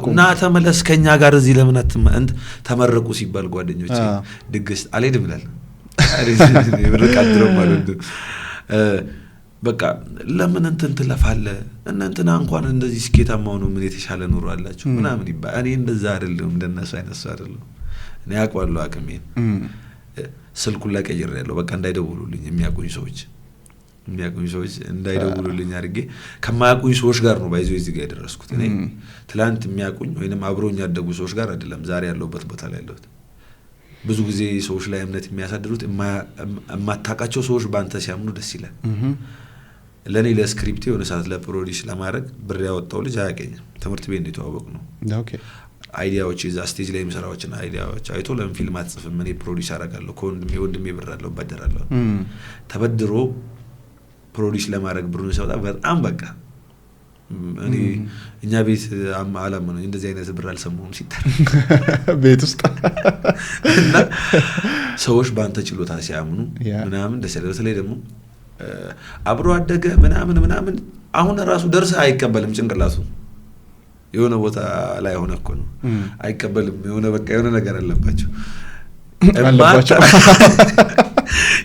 እና ተመለስ ከኛ ጋር እዚህ ለምን እንት ተመረቁ ሲባል ጓደኞቼ ድግስ አልሄድም ይላል ይብርቃድረው ማለት በቃ ለምን እንትን ትለፋለህ እንትና እንኳን እንደዚህ ስኬታማ ሆኖ ምን የተሻለ ኑሮ አላችሁ ምናምን ይባል። እኔ እንደዛ አይደለም እንደነሱ አይነት ሰው አይደለም። እኔ አውቃለሁ አቅሜን። ስልኩን ላይ ቀይሬያለሁ። በቃ እንዳይደውሉልኝ የሚያቆኝ ሰዎች እንዳይደውሉልኝ አድርጌ ከማያቆኝ ሰዎች ጋር ነው ባይዘው እዚህ ጋር ያደረስኩት። እኔ ትላንት የሚያቆኝ ወይንም አብሮኝ ያደጉ ሰዎች ጋር አይደለም ዛሬ ያለሁበት ቦታ ላይ ያለሁት። ብዙ ጊዜ ሰዎች ላይ እምነት የሚያሳድሩት የማታውቃቸው ሰዎች ባንተ ሲያምኑ ደስ ይላል። ለኔ ለስክሪፕት የሆነ ሰዓት ለፕሮዲስ ለማድረግ ብር ያወጣው ልጅ አያቀኝም። ትምህርት ቤት ነው የተዋወቅ ነው። ኦኬ አይዲያዎች እዛ ስቴጅ ላይ የሚሰራዎችን አይዲያዎች አይቶ ለምን ፊልም አትጽፍም? እኔ ፕሮዲስ አደርጋለሁ ከወንድሜ ብር አለው በደራለሁ ተበድሮ ፕሮዲስ ለማድረግ ብሩን ሲያወጣ በጣም በቃ እኔ እኛ ቤት አላም ነው እንደዚህ አይነት ብር አልሰማሁም ሲታር ቤት ውስጥ እና ሰዎች ባንተ ችሎታ ሲያምኑ ምናምን ደስ ይላል። በተለይ ደግሞ አብሮ አደገ ምናምን አሁን ራሱ ደርሰ አይቀበልም ጭንቅላቱ የሆነ ቦታ ላይ ሆነ እኮ ነው አይቀበልም። የሆነ በቃ የሆነ ነገር አለባቸው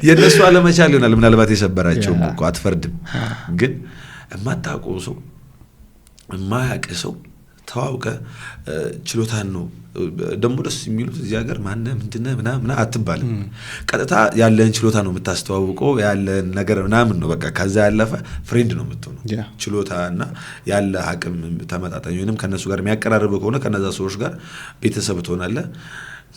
የነሱ አለመቻል ይሆናል ምናልባት የሰበራቸው እኮ አትፈርድም። ግን የማታውቀው ሰው የማያውቅ ሰው ተዋውቀ ችሎታን ነው ደግሞ ደስ የሚሉት እዚህ ሀገር ማን ምንድነው ምናምን አትባልም። ቀጥታ ያለን ችሎታ ነው የምታስተዋውቀው ያለን ነገር ምናምን ነው በቃ ከዛ ያለፈ ፍሬንድ ነው የምትሆነው። ችሎታና ያለ አቅም ተመጣጣኝ ወይንም ከነሱ ጋር የሚያቀራርብ ከሆነ ከነዛ ሰዎች ጋር ቤተሰብ ትሆናለህ።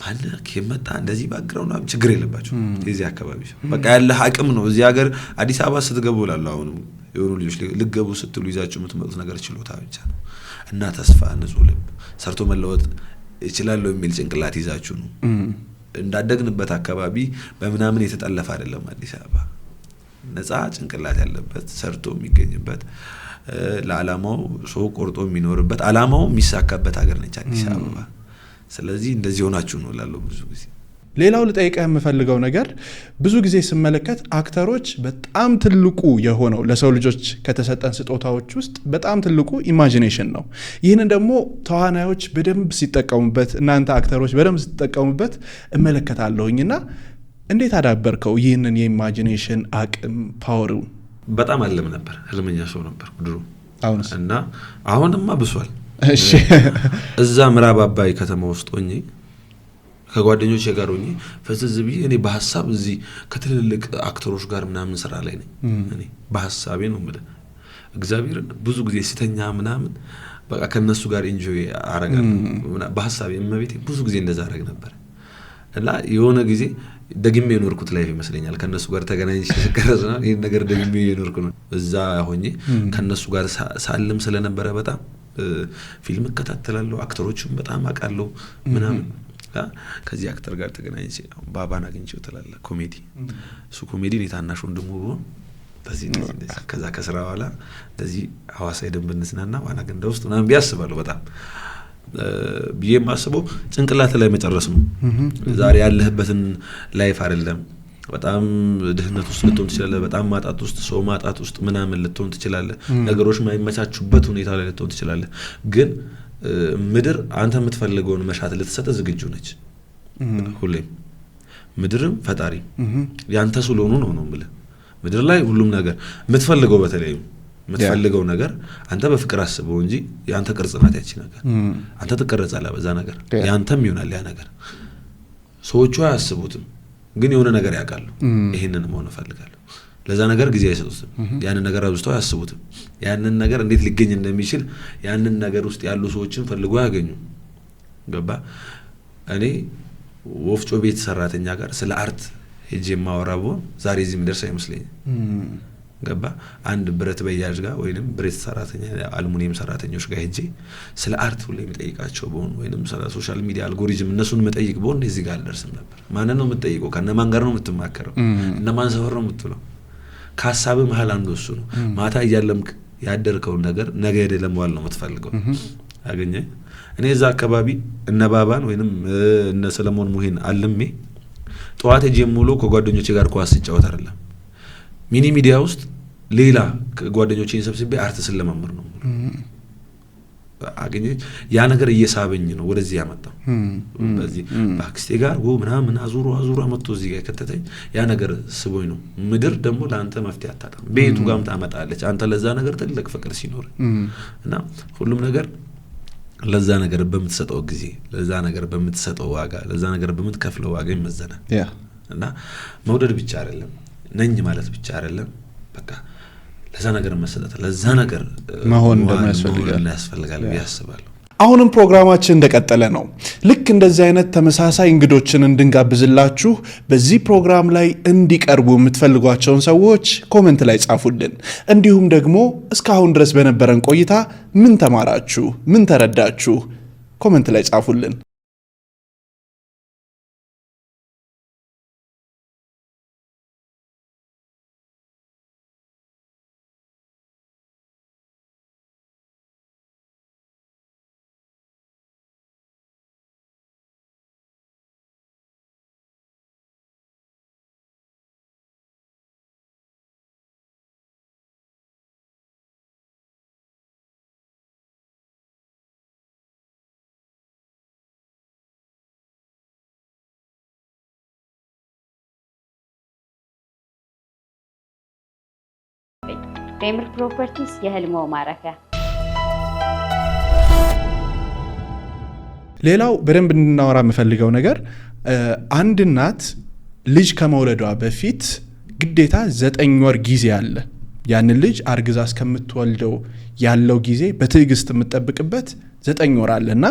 ማን ከመጣ እንደዚህ ባክግራውንድ ችግር የለባቸው እዚህ አካባቢ በቃ ያለ አቅም ነው። እዚህ ሀገር አዲስ አበባ ስትገቡ ላለው አሁን የሆኑ ልጆች ልገቡ ስትሉ ይዛችሁ የምትመጡት ነገር ችሎታ ብቻ ነው እና ተስፋ ንጹህ ልብ ሰርቶ መለወጥ ይችላል የሚል ጭንቅላት ይዛችሁ ነው። እንዳደግንበት አካባቢ በመናምን የተጠለፈ አይደለም። አዲስ አበባ ነፃ ጭንቅላት ያለበት ሰርቶ የሚገኝበት ለዓላማው ሰው ቆርጦ የሚኖርበት ዓላማው የሚሳካበት ሀገር ነች አዲስ አበባ። ስለዚህ እንደዚህ ሆናችሁ ነው ላለው ብዙ ጊዜ። ሌላው ልጠይቅህ የምፈልገው ነገር ብዙ ጊዜ ስመለከት አክተሮች በጣም ትልቁ የሆነው ለሰው ልጆች ከተሰጠን ስጦታዎች ውስጥ በጣም ትልቁ ኢማጂኔሽን ነው። ይህንን ደግሞ ተዋናዮች በደንብ ሲጠቀሙበት፣ እናንተ አክተሮች በደንብ ሲጠቀሙበት እመለከታለሁኝና እንዴት አዳበርከው ይህንን የኢማጂኔሽን አቅም ፓወሩን? በጣም አለም ነበር፣ ህልመኛ ሰው ነበር ድሮ። አሁንስ? እና አሁንማ ብሷል። እሺ እዛ ምዕራብ አባይ ከተማ ውስጥ ሆኜ ከጓደኞቼ ጋር ሆኜ ፈዝዝ ብዬ እኔ በሐሳብ እዚህ ከትልልቅ አክተሮች ጋር ምናምን ስራ ላይ ነኝ። እኔ በሐሳቤ ነው ማለት እግዚአብሔር ብዙ ጊዜ ሲተኛ ምናምን በቃ ከነሱ ጋር ኢንጆይ አረጋለሁ በሐሳቤ። እመቤቴ ብዙ ጊዜ እንደዛ አረግ ነበር እና የሆነ ጊዜ ደግሜ የኖርኩት ላይፍ ይመስለኛል። ከነሱ ጋር ተገናኝቼ ስቀረጽ ነው ይሄን ነገር ደግሜ የኖርኩ ነው። እዛ ሆኜ ከነሱ ጋር ሳልም ስለነበረ በጣም ፊልም እከታተላለሁ፣ አክተሮችን በጣም አውቃለሁ ምናምን። ከዚህ አክተር ጋር ተገናኝቼ ባባን አግኝቼው ተላላ ኮሜዲ እሱ ኮሜዲ የታናሽ ወንድሙ ሆኖ በዚህ ከዛ ከስራ በኋላ እንደዚህ ሐዋሳ ሄደን ብንዝናና ዋና ገንዳ ውስጥ ምናምን ቢያስባለሁ በጣም ብዬ ማስበው ጭንቅላት ላይ መጨረስ ነው። ዛሬ ያለህበትን ላይፍ አይደለም። በጣም ድህነት ውስጥ ልትሆን ትችላለህ፣ በጣም ማጣት ውስጥ ሰው ማጣት ውስጥ ምናምን ልትሆን ትችላለህ፣ ነገሮች ማይመቻቹበት ሁኔታ ላይ ልትሆን ትችላለህ። ግን ምድር አንተ የምትፈልገውን መሻት ልትሰጥ ዝግጁ ነች ሁሌም። ምድርም ፈጣሪ ያንተ ስለሆኑ ነው ማለት ምድር ላይ ሁሉም ነገር የምትፈልገው በተለይ የምትፈልገው ነገር አንተ በፍቅር አስበው እንጂ ያንተ ቅርጽ ናት ያቺ ነገር። አንተ ትቀርጻለህ በዛ ነገር፣ ያንተም ይሆናል ያ ነገር። ሰዎቹ አያስቡትም ግን የሆነ ነገር ያውቃሉ። ይሄንን መሆን ፈልጋለሁ ለዛ ነገር ጊዜ አይሰጡትም። ያንን ነገር አውስተው ያስቡትም። ያንን ነገር እንዴት ሊገኝ እንደሚችል ያንን ነገር ውስጥ ያሉ ሰዎችን ፈልገው ያገኙ። ገባ? እኔ ወፍጮ ቤት ሰራተኛ ጋር ስለ አርት ሄጄ ማወራው ዛሬ እዚህ ምድርስ አይመስለኝም። ገባ? አንድ ብረት በያጅ ጋር ወይንም ብረት ሰራተኛ አልሙኒየም ሰራተኞች ጋር ሄጄ ስለ አርት ሁሉ የሚጠይቃቸው በሆነ ወይንም ስለ ሶሻል ሚዲያ አልጎሪዝም እነሱን መጠይቅ በሆነ እዚህ ጋር አልደርስም ነበር። ማንን ነው የምትጠይቀው? ከነማን ጋር ነው የምትማከረው? እነማን ሰፈር ነው የምትውለው? ከሐሳብ መሃል አንዱ እሱ ነው። ማታ እያለምክ ያደርከው ነገር ነገ ሄደ ለማዋል ነው የምትፈልገው። አገኘ እኔ እዛ አካባቢ እነ ባባን ወይንም እነ ሰለሞን ሙሂን አልሜ ጠዋት ጀምሮ ከጓደኞቼ ጋር ኳስ ሲጫወት አይደለም ሚኒ ሚዲያ ውስጥ ሌላ ጓደኞቼን ሰብስቤ አርት ስለማመር ነው አገኘ ያ ነገር እየሳበኝ ነው ወደዚህ ያመጣው። በዚህ ባክስቴ ጋር ምናምን አዙሮ መጥቶ እዚህ ጋር ከተተኝ ያ ነገር ስቦኝ ነው። ምድር ደግሞ ለአንተ መፍትሄ አታጣም፣ ቤቱ ጋርም ታመጣለች አንተ ለዛ ነገር ትልቅ ፍቅር ሲኖር እና ሁሉም ነገር ለዛ ነገር በምትሰጠው ጊዜ፣ ለዛ ነገር በምትሰጠው ዋጋ፣ ለዛ ነገር በምትከፍለው ዋጋ ይመዘናል። እና መውደድ ብቻ አይደለም ነኝ ማለት ብቻ አይደለም፣ በቃ ለዛ ነገር መሰጠት ለዛ ነገር መሆን ያስፈልጋል ያስባለሁ። አሁንም ፕሮግራማችን እንደቀጠለ ነው። ልክ እንደዚህ አይነት ተመሳሳይ እንግዶችን እንድንጋብዝላችሁ በዚህ ፕሮግራም ላይ እንዲቀርቡ የምትፈልጓቸውን ሰዎች ኮሜንት ላይ ጻፉልን። እንዲሁም ደግሞ እስካሁን ድረስ በነበረን ቆይታ ምን ተማራችሁ፣ ምን ተረዳችሁ ኮሜንት ላይ ጻፉልን። ቴምር ፕሮፐርቲስ የህልሞ ማረፊያ። ሌላው በደንብ እንድናወራ የምፈልገው ነገር አንድ እናት ልጅ ከመውለዷ በፊት ግዴታ 9 ወር ጊዜ አለ። ያንን ልጅ አርግዛ እስከምትወልደው ያለው ጊዜ በትዕግስት የምትጠብቅበት 9 ወር አለና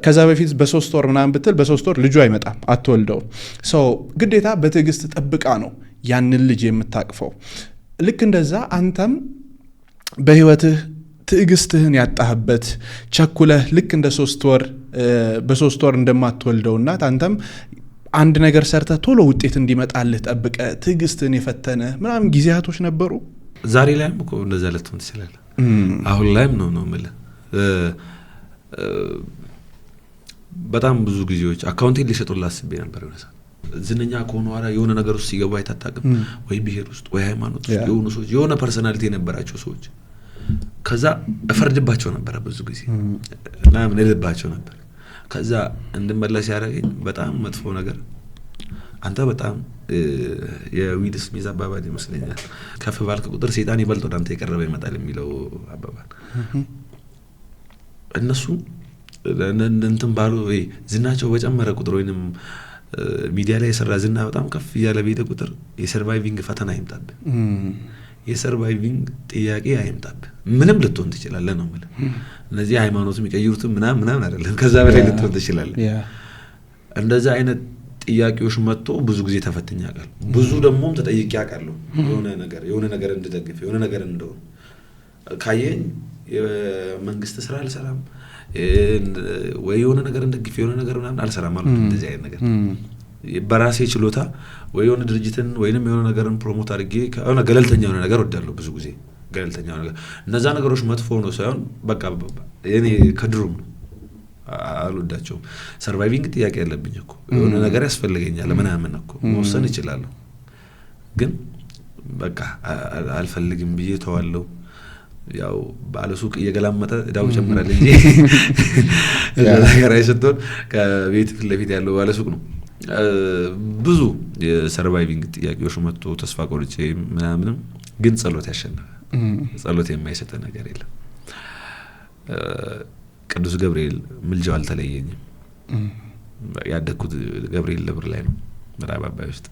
ከዛ በፊት በ3 ወር ምናምን ብትል በ3 ወር ልጁ አይመጣም፣ አትወልደው። ግዴታ በትዕግስት ጠብቃ ነው ያንን ልጅ የምታቅፈው። ልክ እንደዛ አንተም በህይወትህ ትዕግስትህን ያጣህበት ቸኩለህ ልክ እንደ 3 ወር በ3 ወር እንደማትወልደው እናት አንተም አንድ ነገር ሰርተህ ቶሎ ውጤት እንዲመጣልህ ጠብቀህ ትዕግስትህን የፈተነ ምናምን ጊዜያቶች ነበሩ። ዛሬ ላይም እኮ እንደዛ ልትሆን ትችላለህ። አሁን ላይም ነው ማለት በጣም ብዙ ጊዜዎች አካውንቴን ሊሸጡልኝ አስቤ ነበር ወነሳ ዝነኛ ከሆነ ዋራ የሆነ ነገር ውስጥ ይገባ አይታጣቅም ወይ ብሄር ውስጥ ወይ ሃይማኖት ውስጥ የሆኑ ሰዎች የሆነ ፐርሰናሊቲ የነበራቸው ሰዎች ከዛ እፈርድባቸው ነበር ብዙ ጊዜ እና ምን ልባቸው ነበር ከዛ እንድመለስ ያደረገኝ በጣም መጥፎ ነገር አንተ በጣም የዊል ስሚዝ አባባል ይመስለኛል ከፍ ባልክ ቁጥር ሰይጣን ይበልጥ ወደ አንተ ይቀርበ ይመጣል የሚለው አባባል እነሱ እንትን ባሉ ዝናቸው በጨመረ ቁጥር ወይንም ሚዲያ ላይ የሰራ ዝና በጣም ከፍ ያለ ቤተ ቁጥር የሰርቫይቪንግ ፈተና አይምጣብ የሰርቫይቪንግ ጥያቄ አይምጣብ ምንም ልትሆን ትችላለህ ነው ማለት እነዚህ ሃይማኖት የሚቀይሩት ምናምን አይደለም ከዛ በላይ ልትሆን ትችላለህ እንደዛ አይነት ጥያቄዎች መጥቶ ብዙ ጊዜ ተፈትኛለሁ ብዙ ደሞም ተጠይቄ ያውቃለሁ የሆነ ነገር እንድደግፍ የሆነ ነገር እንደው ካየኝ የመንግስት ስራ አልሰራም ወይ የሆነ ነገር እንደግፍ የሆነ ነገር ምናምን አልሰራም ማለት እንደዚህ አይነት ነገር በራሴ ችሎታ ወይ የሆነ ድርጅትን ወይንም የሆነ ነገርን ፕሮሞት አድርጌ ከሆነ ገለልተኛ የሆነ ነገር ወዳለሁ ብዙ ጊዜ ገለልተኛ ነገር እነዛ ነገሮች መጥፎ ነው ሳይሆን በቃ የኔ ከድሩም ነው አልወዳቸውም ሰርቫይቪንግ ጥያቄ ያለብኝ እኮ የሆነ ነገር ያስፈልገኛል ምናምን እኮ መወሰን ይችላል ግን በቃ አልፈልግም ብዬ ተዋለሁ ያው ባለሱቅ እየገላመጠ ዳው ጨምራል እንጂ ነገር አይሰጥም ከቤት ፍለፊት ያለው ባለሱቅ ነው ብዙ የሰርቫይቪንግ ጥያቄዎች መጥቶ ተስፋ ቆርጬ ምናምን ግን ጸሎት ያሸነፈ ጸሎት የማይሰጥ ነገር የለም ቅዱስ ገብርኤል ምልጃው አልተለየኝም ያደኩት ገብርኤል ለብር ላይ ነው ምዕራብ አባይ ውስጥ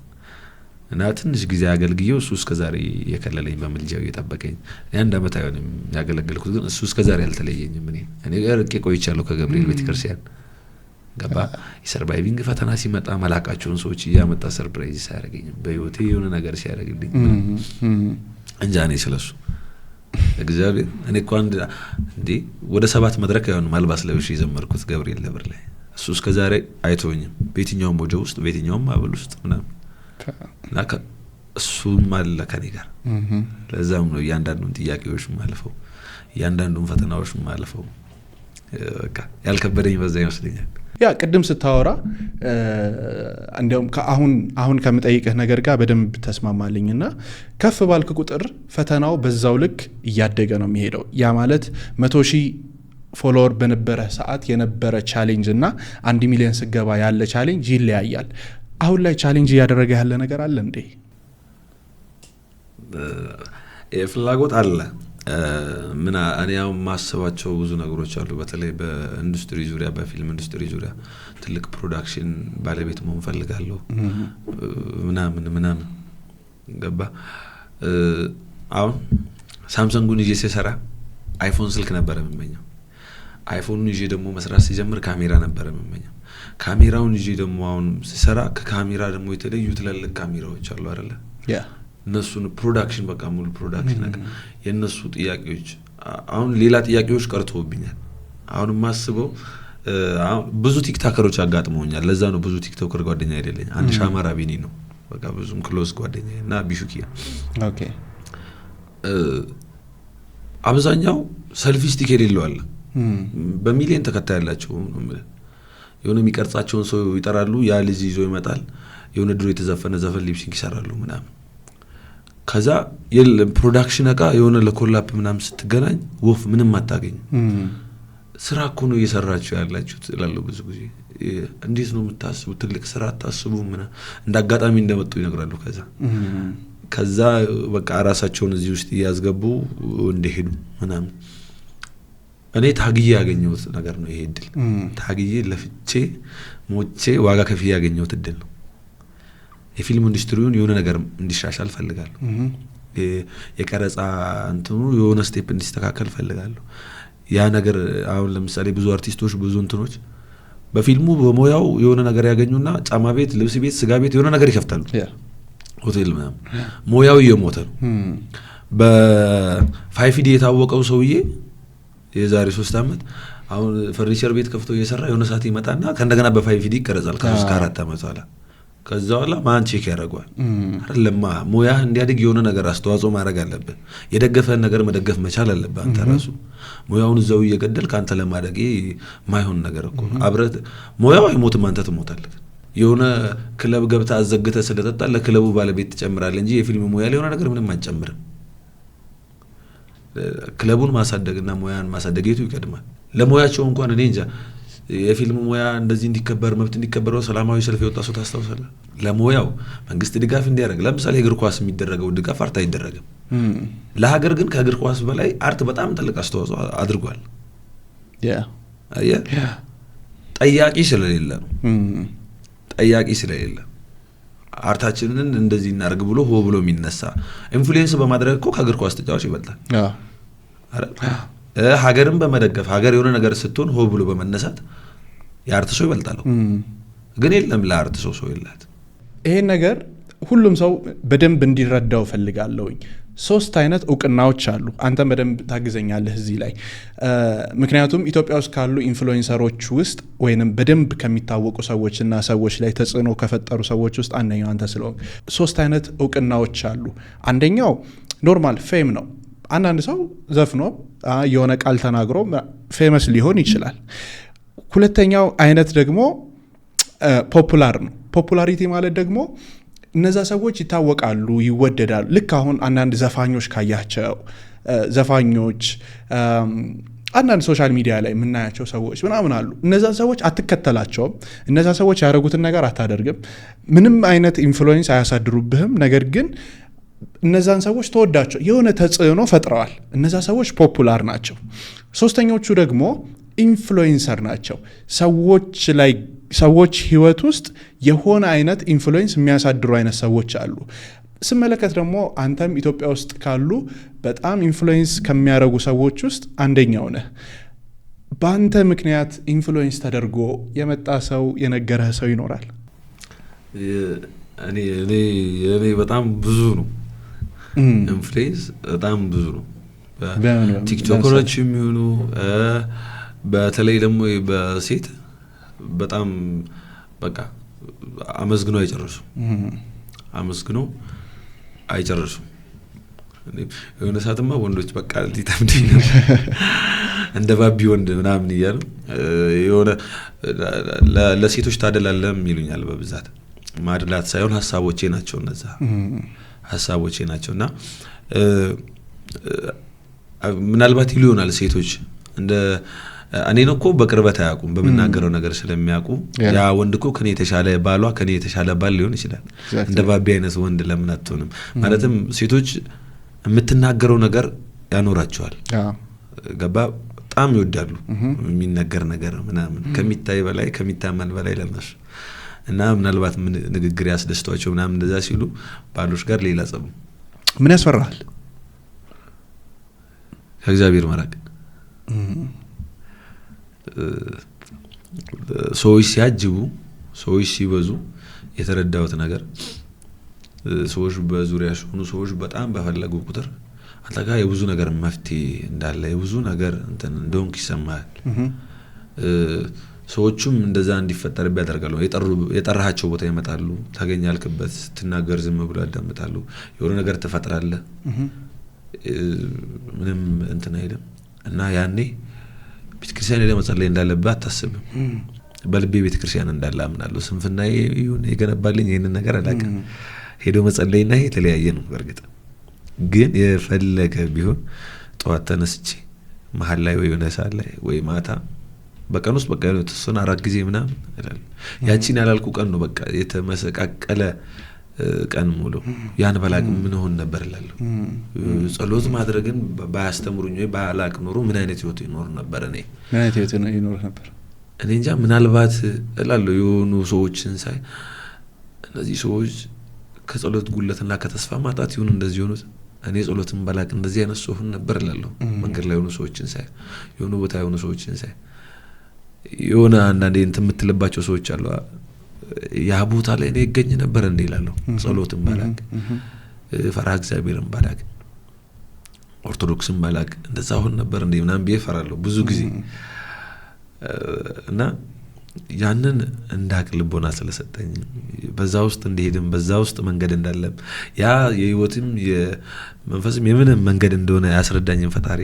እና ትንሽ ጊዜ አገልግዬው እሱ እስከዛሬ የከለለኝ በምልጃው እየጠበቀኝ አንድ አመት አይሆንም ያገለግልኩት ግን እሱ እስከዛሬ አልተለየኝም እኔ ርቄ ቆይቻለሁ ከገብርኤል ቤተክርስቲያን ገባ የሰርቫይቪንግ ፈተና ሲመጣ ማላቃቸውን ሰዎች እያመጣ ሰርፕራይዝ ሲያደርገኝ በህይወቴ የሆነ ነገር ሲያደርግልኝ እንጃኔ ስለሱ እግዚአብሔር እኔ እኮ እንዴ ወደ 7 መድረክ ያውን ማልባስ ለብሽ ይዘመርኩት ገብርኤል ለብር ላይ እሱ እስከዛሬ አይቶኝም በየትኛውም ወጀ ውስጥ በየትኛውም ማበል ውስጥ ምናምን ላካ እሱ ማለ ከኔ ጋር ለዛም ነው ያንዳንዱን ጥያቄዎች ማለፈው ያንዳንዱን ፈተናዎች ማለፈው በቃ ያልከበደኝ በዛ ይመስለኛል ያ ቅድም ስታወራ እንደውም አሁን ከምጠይቅህ ነገር ጋር በደንብ ተስማማልኝና ከፍ ባልክ ቁጥር ፈተናው በዛው ልክ እያደገ ነው የሚሄደው ያ ማለት 100,000 ፎሎወር በነበረ ሰዓት የነበረ ቻሌንጅ እና 1 ሚሊዮን ስገባ ያለ ቻሌንጅ ይለያያል አሁን ላይ ቻሌንጅ ያደረገ ያለ ነገር አለ እንዴ ፍላጎት አለ ምን አኔያው ማሰባቸው ብዙ ነገሮች አሉ በተለይ በኢንዱስትሪ ዙሪያ በፊልም ኢንዱስትሪ ዙሪያ ትልቅ ፕሮዳክሽን ባለቤት መሆን ፈልጋለሁ ምናምን ገባ አሁን ሳምሰንጉን ይዤ ሲሰራ አይፎን ስልክ ነበር የምመኘው አይፎኑን ይዤ ደግሞ መስራት ሲጀምር ካሜራ ነበር የምመኘው ካሜራውን ይዤ ደግሞ አሁን ሲሰራ ከካሜራ ደግሞ የተለዩ ትላልቅ ካሜራዎች አሉ አይደለ ያ እነሱን ፕሮዳክሽን በቃ ሙሉ ፕሮዳክሽን ነገር የነሱ ጥያቄዎች አሁን ሌላ ጥያቄዎች ቀርተውብኛል አሁን ማስበው ብዙ ቲክቶከሮች አጋጥመውኛል ለዛ ነው ብዙ ቲክቶከር ጓደኛ አይደለኝ አንድ ሻማራ ቢኒ ነው በቃ ብዙም ክሎዝ ጓደኛ እና ቢሹኪያ ኦኬ አብዛኛው ሰልፊ ስቲክ የሌለው አለ በሚሊዮን ተከታይ ያላቸው የሆነ የሚቀርጻቸውን ሰው ይጠራሉ ያ ልጅ ይዞ ይመጣል የሆነ ድሮ የተዘፈነ ዘፈን ሊፕሲንግ ይሰራሉ ምናምን ከዛ ፕሮዳክሽን አቃ የሆነ ለኮላፕ ምናምን ስትገናኝ ወፍ ምንም አታገኝ ስራ እኮ ነው እየሰራችሁ ያላችሁት እላለሁ ብዙ ጊዜ እንዴት ነው የምታስቡት ትልቅ ስራ አታስቡ ምና እንዳጋጣሚ እንደመጡ ይነግራሉ ከዛ በቃ ራሳቸውን እዚህ ውስጥ ያስገቡ እንደሄዱ ምናምን እኔ ታግዬ ያገኘሁት ነገር ነው ይሄ እድል ታግዬ ለፍቼ ሞቼ ዋጋ ከፍዬ ያገኘሁት እድል ነው የፊልም ኢንዱስትሪውን የሆነ ነገር እንዲሻሻል ፈልጋለሁ የቀረጻ እንትኑ የሆነ ስቴፕ እንዲስተካከል ፈልጋለሁ ያ ነገር አሁን ለምሳሌ ብዙ አርቲስቶች ብዙ እንትኖች በፊልሙ በሞያው የሆነ ነገር ያገኙና ጫማ ቤት ልብስ ቤት ስጋ ቤት የሆነ ነገር ይከፍታሉ ሆቴል ምናምን ሞያው እየሞተ ነው በ5D የታወቀው ሰውዬ የዛሬ 3 አመት አሁን ፈርኒቸር ቤት ከፍቶ እየሰራ የሆነ ሰዓት ይመጣና ከእንደገና በ5D ይቀረጻል ከ3 ከ4 አመት በኋላ ከዛ በኋላ ማን ቼክ ያደርገዋል አይደለማ ሙያ እንዲያድግ የሆነ ነገር አስተዋጽኦ ማድረግ አለበት የደገፈን ነገር መደገፍ መቻል አለበት አንተ ራሱ ሙያውን ዘው እየገደል ካንተ ለማደግ ማይሆን ነገር እኮ አብረት ሙያው አይሞትም አንተ ትሞታለህ የሆነ ክለብ ገብታ አዘግተ ስለተጣ ለክለቡ ባለቤት ትጨምራለህ እንጂ የፊልም ሙያ ላይ የሆነ ነገር ምንም አንጨምርም ክለቡን ማሳደግና ሙያን ማሳደግየቱ ይቀድማል ለሙያቸው እንኳን እኔ እንጃ የፊልም ሙያ እንደዚህ እንዲከበር መብት እንዲከበረው ሰላማዊ ሰልፍ የወጣ ሰው ታስተውሳለህ ለሙያው መንግስት ድጋፍ እንዲያደርግ ለምሳሌ እግር ኳስ የሚደረገው ድጋፍ አርት አይደረግም ለሀገር ግን ከእግር ኳስ በላይ አርት በጣም ትልቅ አስተዋጽኦ አድርጓል ጠያቂ ስለሌለ ነው ጠያቂ ስለሌለ አርታችንን እንደዚህ እናርግ ብሎ ሆ ብሎ የሚነሳ ኢንፍሉዌንስ በማድረግ እኮ ከእግር ኳስ ተጫዋች ይበልጣል ሀገርን በመደገፍ ሀገር የሆነ ነገር ስትሆን ሆ ብሎ በመነሳት የአርት ሰው ይበልጣል ግን የለም ለአርት ሰው ይላል ይሄን ነገር ሁሉም ሰው በደንብ እንዲረዳው ፈልጋለሁኝ 3 አይነት ዕውቅናዎች አሉ አንተም በደንብ ታግዘኛለህ እዚህ ላይ ምክንያቱም ኢትዮጵያ ውስጥ ካሉ ኢንፍሉዌንሰሮች ውስጥ ወይንም በደንብ ከሚታወቁ ሰዎችና ሰዎች ላይ ተጽዕኖ ከፈጠሩ ሰዎች ውስጥ አንደኛው አንተ ስለሆንክ 3 አይነት ዕውቅናዎች አሉ አንደኛው ኖርማል ፌም ነው አንዳንድ ሰው ዘፍኖ የሆነ ቃል ተናግሮ ፌመስ ሊሆን ይችላል ሁለተኛው አይነት ደግሞ ፖፑላር ነው ፖፑላሪቲ ማለት ደግሞ እነዛ ሰዎች ይታወቃሉ ይወደዳሉ ልክ አሁን አንዳንድ ዘፋኞች ካያቸው ዘፋኞች አንዳንድ ሶሻል ሚዲያ ላይ የምናያቸው ሰዎች ምናምን አሉ እነዛ ሰዎች አትከተላቸውም እነዛ ሰዎች ያደረጉትን ነገር አታደርግም ምንም አይነት ኢንፍሉዌንስ አያሳድሩብህም ነገር ግን እነዛን ሰዎች ተወዳቸው የሆነ ተጽዕኖ ፈጥረዋል እነዛ ሰዎች ፖፑላር ናቸው ሶስተኞቹ ደግሞ ኢንፍሉዌንሰር ናቸው ሰዎች ህይወት ውስጥ የሆነ አይነት ኢንፍሉዌንስ የሚያሳድሩ አይነት ሰዎች አሉ ስመለከት ደግሞ አንተም ኢትዮጵያ ውስጥ ካሉ በጣም ኢንፍሉዌንስ ከሚያደርጉ ሰዎች ውስጥ አንደኛው ነህ በአንተ ምክንያት ኢንፍሉዌንስ ተደርጎ የመጣ ሰው የነገረህ ሰው ይኖራል እኔ በጣም ብዙ ነው ኢንፍሉዌንስ በጣም ብዙ ነው ቲክቶከሮች የሚሆኑ በተለይ ደግሞ በሴት በጣም በቃ አመስግኖ አይጨርሱ የሆነ ሰዓትማ ወንዶች በቃ ሊተምድኝ እንደ ባቢ ወንድ ምናምን ይያሉ የሆነ ለሴቶች ታደላለም ይሉኛል በብዛት ማድላት ሳይሆን ሐሳቦቼ ናቸው እነዛ ሐሳቦቼ ናቸውና ምናልባት ይሉናል ሴቶች እንደ እኔን እኮ በቅርበት አያውቁም በመናገረው ነገር ስለሚያውቁ ያ ወንድ እኮ ከኔ የተሻለ ባሏ ከኔ የተሻለ ባል ሊሆን ይችላል እንደ ባቢ አይነት ወንድ ለምን አትሆንም ማለትም ሴቶች የምትናገረው ነገር ያኖራቸዋል ገባ በጣም ይወዳሉ የሚነገር ነገር ምናምን ከሚታይ በላይ ከሚታመን በላይ ለነሱ እና ምናልባት ንግግር ያስደስቷቸው ምናምን እንደዛ ሲሉ ባሎች ጋር ሌላ ጸቡ ምን ያስፈራል ከእግዚአብሔር መራቅ ሰዎች ሲያጅቡ ሰዎች ሲበዙ የተረዳሁት ነገር ሰዎች በዙሪያሽ ሆኑ ሰዎች በጣም በፈለጉ ቁጥር አጣጋ የብዙ ነገር መፍትሄ እንዳለ የብዙ ነገር እንትን እንደሆንክ ይሰማል ሰዎችም እንደዛ እንዲፈጠር ያደርጋሉ የጠራሃቸው ቦታ ይመጣሉ ታገኛልክበት ትናገር ዝም ብሎ ያዳምጣሉ የሆነ ነገር ተፈጥራለህ ምንም እንትን አይደለም እና ያኔ ቤተክርስቲያን ለመጸለይ እንዳለበት አታስብም በልቤ ቤተክርስቲያን እንዳለ አምናለሁ ስንፍናዬ ይሁን የገነባልኝ ይሄንን ነገር አላውቅም ሄዶ መጸለይና የተለያየ ነው በርግጥ ግን የፈለገ ቢሆን ጧት ተነስቼ መሐል ላይ ወይ የሆነ ሰዓት ላይ ወይ ማታ በቀን ውስጥ በቃ የተወሰነ 4 ጊዜ ምናምን ይላል ያቺን ያላልኩ ቀን ነው በቃ የተመሰቃቀለ ቀን ሙሉ ያን በላቅ ምን ሆነ ነበር እላለሁ ጸሎት ማድረግን ባያስተምሩኝ ወይ ባላቅ ኖሮ ምን አይነት ህይወት ይኖር ነበር እኔ ምን አይነት ህይወት ይኖር ነበር እኔ እንጃ ምናልባት እላለሁ የሆኑ ሰዎችን ሳይ እነዚህ ሰዎች ከጸሎት ጉለትና ከተስፋ ማጣት ይሁን እንደዚህ ሆኖ እኔ ጸሎትን ባላቅ እንደዚህ አይነት ሰው ሆነ ነበር እላለሁ መንገድ ላይ ሆኑ ሰዎችን ሳይ የሆኑ ቦታ የሆኑ ሰዎችን ሳይ የሆነ አንዳንዴ እንትን የምትልባቸው ሰዎች አሉ ያ ቦታ ላይ እኔ ይገኝ ነበር እንዴ እላለሁ ጸሎትን ባላቅ ፈራህ እግዚአብሔርን ባላቅ ኦርቶዶክስን ባላቅ እንደዛ ሆነ ነበር እንዴ ምናምን ቢፈራለሁ ብዙ ጊዜ እና ያንን እንዳቅልቦና ስለሰጠኝ በዛ ውስጥ እንደሄድም በዛ ውስጥ መንገድ እንዳለም ያ የህይወትም የመንፈስም የምንም መንገድ እንደሆነ ያስረዳኝን ፈጣሪ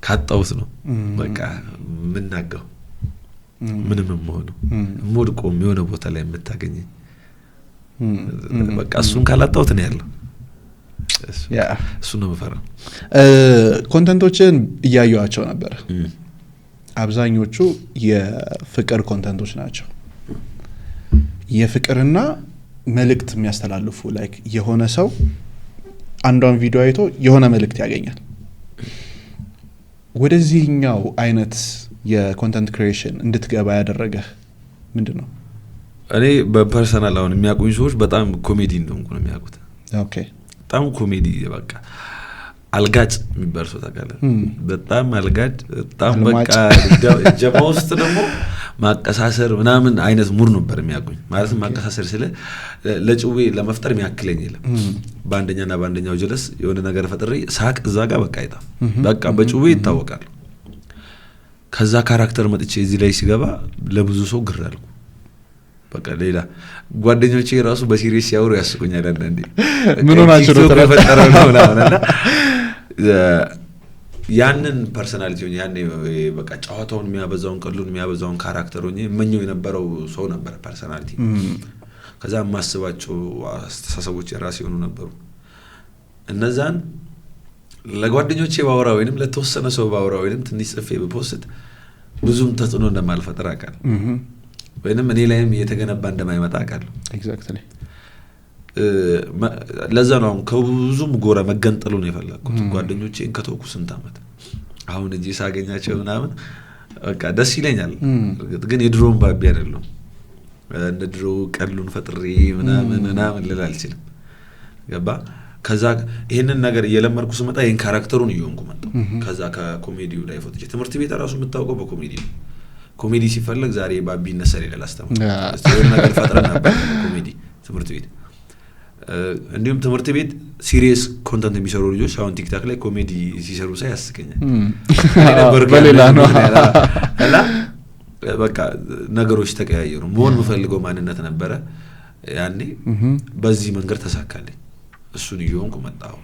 ካጣውት ነው በቃ ምናገው ምንም የምሆነው ሞድቆም የሆነ ቦታ ላይ የምታገኘኝ በቃ እሱን ካላጣውት ነው ያለው እሱ ነው መፈራ ኮንተንቶችን እያዩዋቸው ነበር አብዛኞቹ የፍቅር ኮንተንቶች ናቸው የፍቅርና መልእክት የሚያስተላልፉ ላይክ የሆነ ሰው አንዷን ቪዲዮ አይቶ የሆነ መልእክት ያገኛል ወደዚህኛው አይነት የኮንተንት ክሪኤሽን እንድትገባ ያደረገ ምንድነው እኔ በፐርሰናል አሁን የሚያቆዩ ሰዎች በጣም ኮሜዲ እንደሆንኩ ነው የሚያውቁት ኦኬ በጣም ኮሜዲ በቃ አልጋጭ የሚባል ሰው ታውቃለህ በጣም አልጋጭ በጣም በቃ ጀማ ውስጥ ደግሞ ማቀሳሰር ምናምን አይነት ሙር ነበር የሚያቆኝ ማለት ማቀሳሰር ስለ ለጭዌ ለመፍጠር የሚያክለኝ የለም ባንደኛና ባንደኛው ጀለስ የሆነ ነገር ፈጥሬ ሳቅ እዛ ጋር በቃ አይታ በቃ በጭዌ ይታወቃል ከዛ ካራክተር መጥቼ እዚህ ላይ ሲገባ ለብዙ ሰው ግር አልኩ በቃ ሌላ ጓደኞቼ ራሱ በሲሪየስ ያወሩ ያስቁኛል አንዳንዴ ምን ሆናችሁ ነው ተፈጠረው ነው ያንን ፐርሰናሊቲውን ያኔ በቃ ጫዋታውን የሚያበዛውን ቀሉን የሚያበዛውን ካራክተሩን የመኘው የነበረው ሰው ነበር ፐርሰናሊቲ ከዛ ማስባቸው አስተሳሰቦች የራስ የሆኑ ነበሩ እነዛን ለጓደኞቼ ባወራ ወይንም ለተወሰነ ሰው ባወራ ወይንም ትንሽ ጽፌ በፖስት ብዙም ተጽዕኖ እንደማልፈጥር አውቃለሁ ወይንም እኔ ላይም እየተገነባ እንደማይመጣ አውቃለሁ ኤግዛክትሊ ለዛ ነው ከብዙም ጎራ መገንጠሉ ነው የፈለኩት ጓደኞቼን ከተውኩ ስንት አመት አሁን እጂ ሳገኛቸው ምናምን በቃ ደስ ይለኛል ግን የድሮን ባቢ አይደለም እንደ ድሮ ቀሉን ፈጥሬ ምናምን ልል አልችልም ገባ ከዛ ይሄንን ነገር እየለመርኩ ስመጣ ይሄን ካራክተሩን እየሆንኩ መጣሁ ከዛ ከኮሜዲው ላይ ፎቶቼ ትምህርት ቤት ራሱ የምታውቀው በኮሜዲ ነው ኮሜዲ ሲፈልግ ዛሬ ባቢ ነሰር ይላል አስተማሪ ስለዚህ ነገር ፈጥረን ነበር ኮሜዲ ትምህርት ቤት እንዲሁም ትምህርት ቤት ሲሪየስ ኮንተንት የሚሰሩ ልጆች አሁን ቲክታክ ላይ ኮሜዲ ሲሰሩ ሳይ ያስቀኛል በሌላ ነው አላ በቃ ነገሮች ተቀያየሩ መሆን የምፈልገው ማንነት ነበረ ያኔ በዚህ መንገድ ተሳካልኝ እሱን ይሆንኩ መጣሁ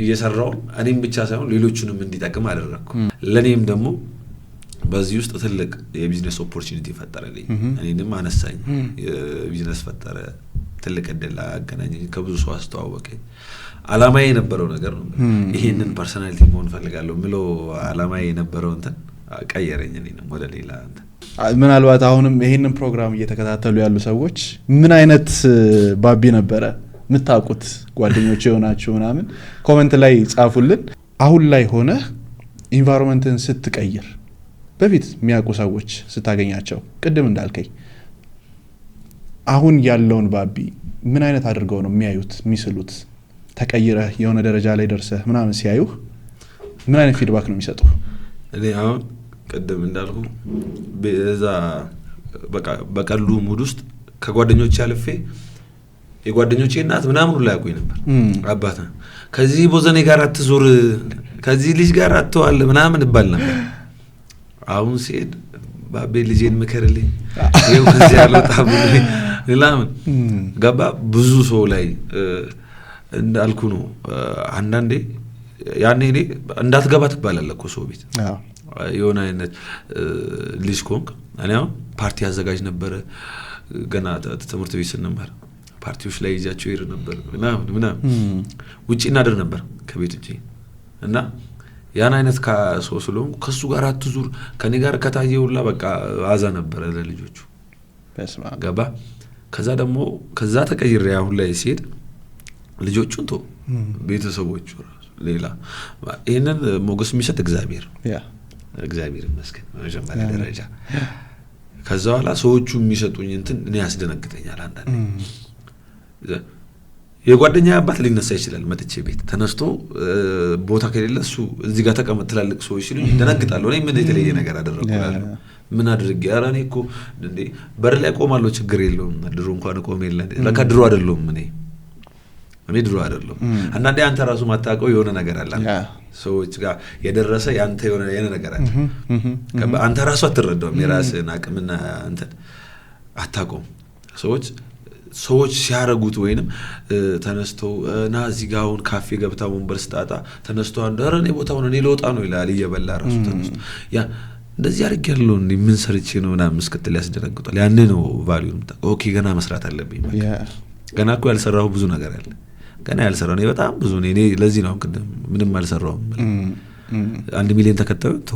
እየሰራው እኔም ብቻ ሳይሆን ሌሎቹንም እንዲጠቅም አደረኩ ለኔም ደግሞ በዚህ ውስጥ ትልቅ የቢዝነስ ኦፖርቹኒቲ ፈጠረልኝ እኔንም አነሳኝ የቢዝነስ ፈጠረ ትልቅ እድል አገናኘኝ ከብዙ ሰው አስተዋወቀኝ አላማዬ የነበረው ነገር ነው ይሄንን ፐርሰናሊቲ መሆን ፈልጋለሁ ምሎ አላማዬ የነበረው እንትን ቀየረኝ እኔንም ወደ ሌላ እንትን ምናልባት አሁንም ይሄንን ፕሮግራም እየተከታተሉ ያሉ ሰዎች ምን አይነት ባቢ ነበረ ምታውቁት ጓደኞቼ ሆናችሁ ምናምን ኮሜንት ላይ ጻፉልን አሁን ላይ ሆነ ኢንቫይሮንመንትን ስትቀይር በፊት የሚያውቁ ሰዎች ስታገኛቸው ቅድም እንዳልከኝ አሁን ያለውን ባቢ ምን አይነት አድርገው ነው የሚያዩት የሚስሉት ተቀይረህ የሆነ ደረጃ ላይ ደርሰህ ምናምን ሲያዩህ ምን አይነት ፊድባክ ነው የሚሰጡህ እኔ አሁን ቅድም እንዳልኩ በዛ በቃ በቀሉ ሙድ ውስጥ ከጓደኞቼ አልፌ የጓደኞቼ እናት ምናምን ሁሉ ያውቁኝ ነበር አባታ ከዚህ ቦዘኔ ጋር አትዞር ከዚህ ልጅ ጋር አትዋል ምናምን ይባል ነበር አሁን ሲሄድ ባቤ ልጄን ምከርልኝ ይሄው ከዚህ ያለው ታብሉኝ ለላምን ገባ ብዙ ሰው ላይ እንዳልኩ ነው አንዳንዴ ያኔ እኔ እንዳትገባ ትባላለህ እኮ ሰው ቤት የሆነ አይነት ልጅ ኮንክ እኔ አሁን ፓርቲ አዘጋጅ ነበር ገና ትምህርት ቤት ስንማር ፓርቲዎች ላይ ይዛቸው ይር ነበር ምናምን ውጪ እናደር ነበር ከቤት ውጪ እና ያን አይነት ከሰው ስለሆንኩ ከሱ ጋር አትዙር ከኔ ጋር ከታየውላ በቃ አዛ ነበር ለልጆቹ በስማ ገባ ከዛ ደግሞ ከዛ ተቀይሬ አሁን ላይ ሲሄድ ልጆቹን ቶ ቤተሰቦቹ ሌላ ይሄንን ሞገስ የሚሰጥ እግዚአብሔር ይመስገን መጀመሪያ ደረጃ ከዛ በኋላ ሰዎቹ የሚሰጡኝ እንትን እኔ ያስደነግጠኛል አንዳንዴ የጓደኛ አባት ሊነሳ ይችላል መጥቼ ቤት ተነስቶ ቦታ ከሌለ እሱ እዚህ ጋር ተቀመጥ ትላልቅ ሰዎች ሲሉኝ ደነግጣለሁ እኔ ምን የተለየ ነገር አደረኩላል ምን አድርጌ አራኔ እኮ እንዴ በር ላይ ቆማለሁ ችግር የለውም ድሮ እንኳን ቆም የለ ለካ ድሮ አይደለም እኔ እኔ ድሮ አይደለም አንዳንዴ አንተ ራሱ ማታውቀው የሆነ ነገር አለ ሰዎች ጋር የደረሰ ያንተ የሆነ ነገር አለ አንተ ራሱ አትረዳውም የራስህን አቅምና አንተ አታውቀውም ሰዎች ሲያረጉት ወይንም ተነስተው ና እዚህ ጋር አሁን ካፌ ገብታው ወንበር ስጣጣ ተነስተው አንደረኔ ቦታው ነው ሊወጣ ነው ይላል እየበላ ራሱ ተነስተው ያ እንደዚህ አድርጌያለሁ እንዴ ምን ሰርቼ ነው ምናምን እስከተል ያስደነግጣል ያን ነው ቫልዩም ኦኬ ገና መስራት አለብኝ ገና እኮ ያልሰራው ብዙ ነገር አለ ገና ያልሰራው ነው በጣም ብዙ ነው እኔ ለዚህ ነው ምንም አልሰራውም 1 ሚሊዮን ተከታዮች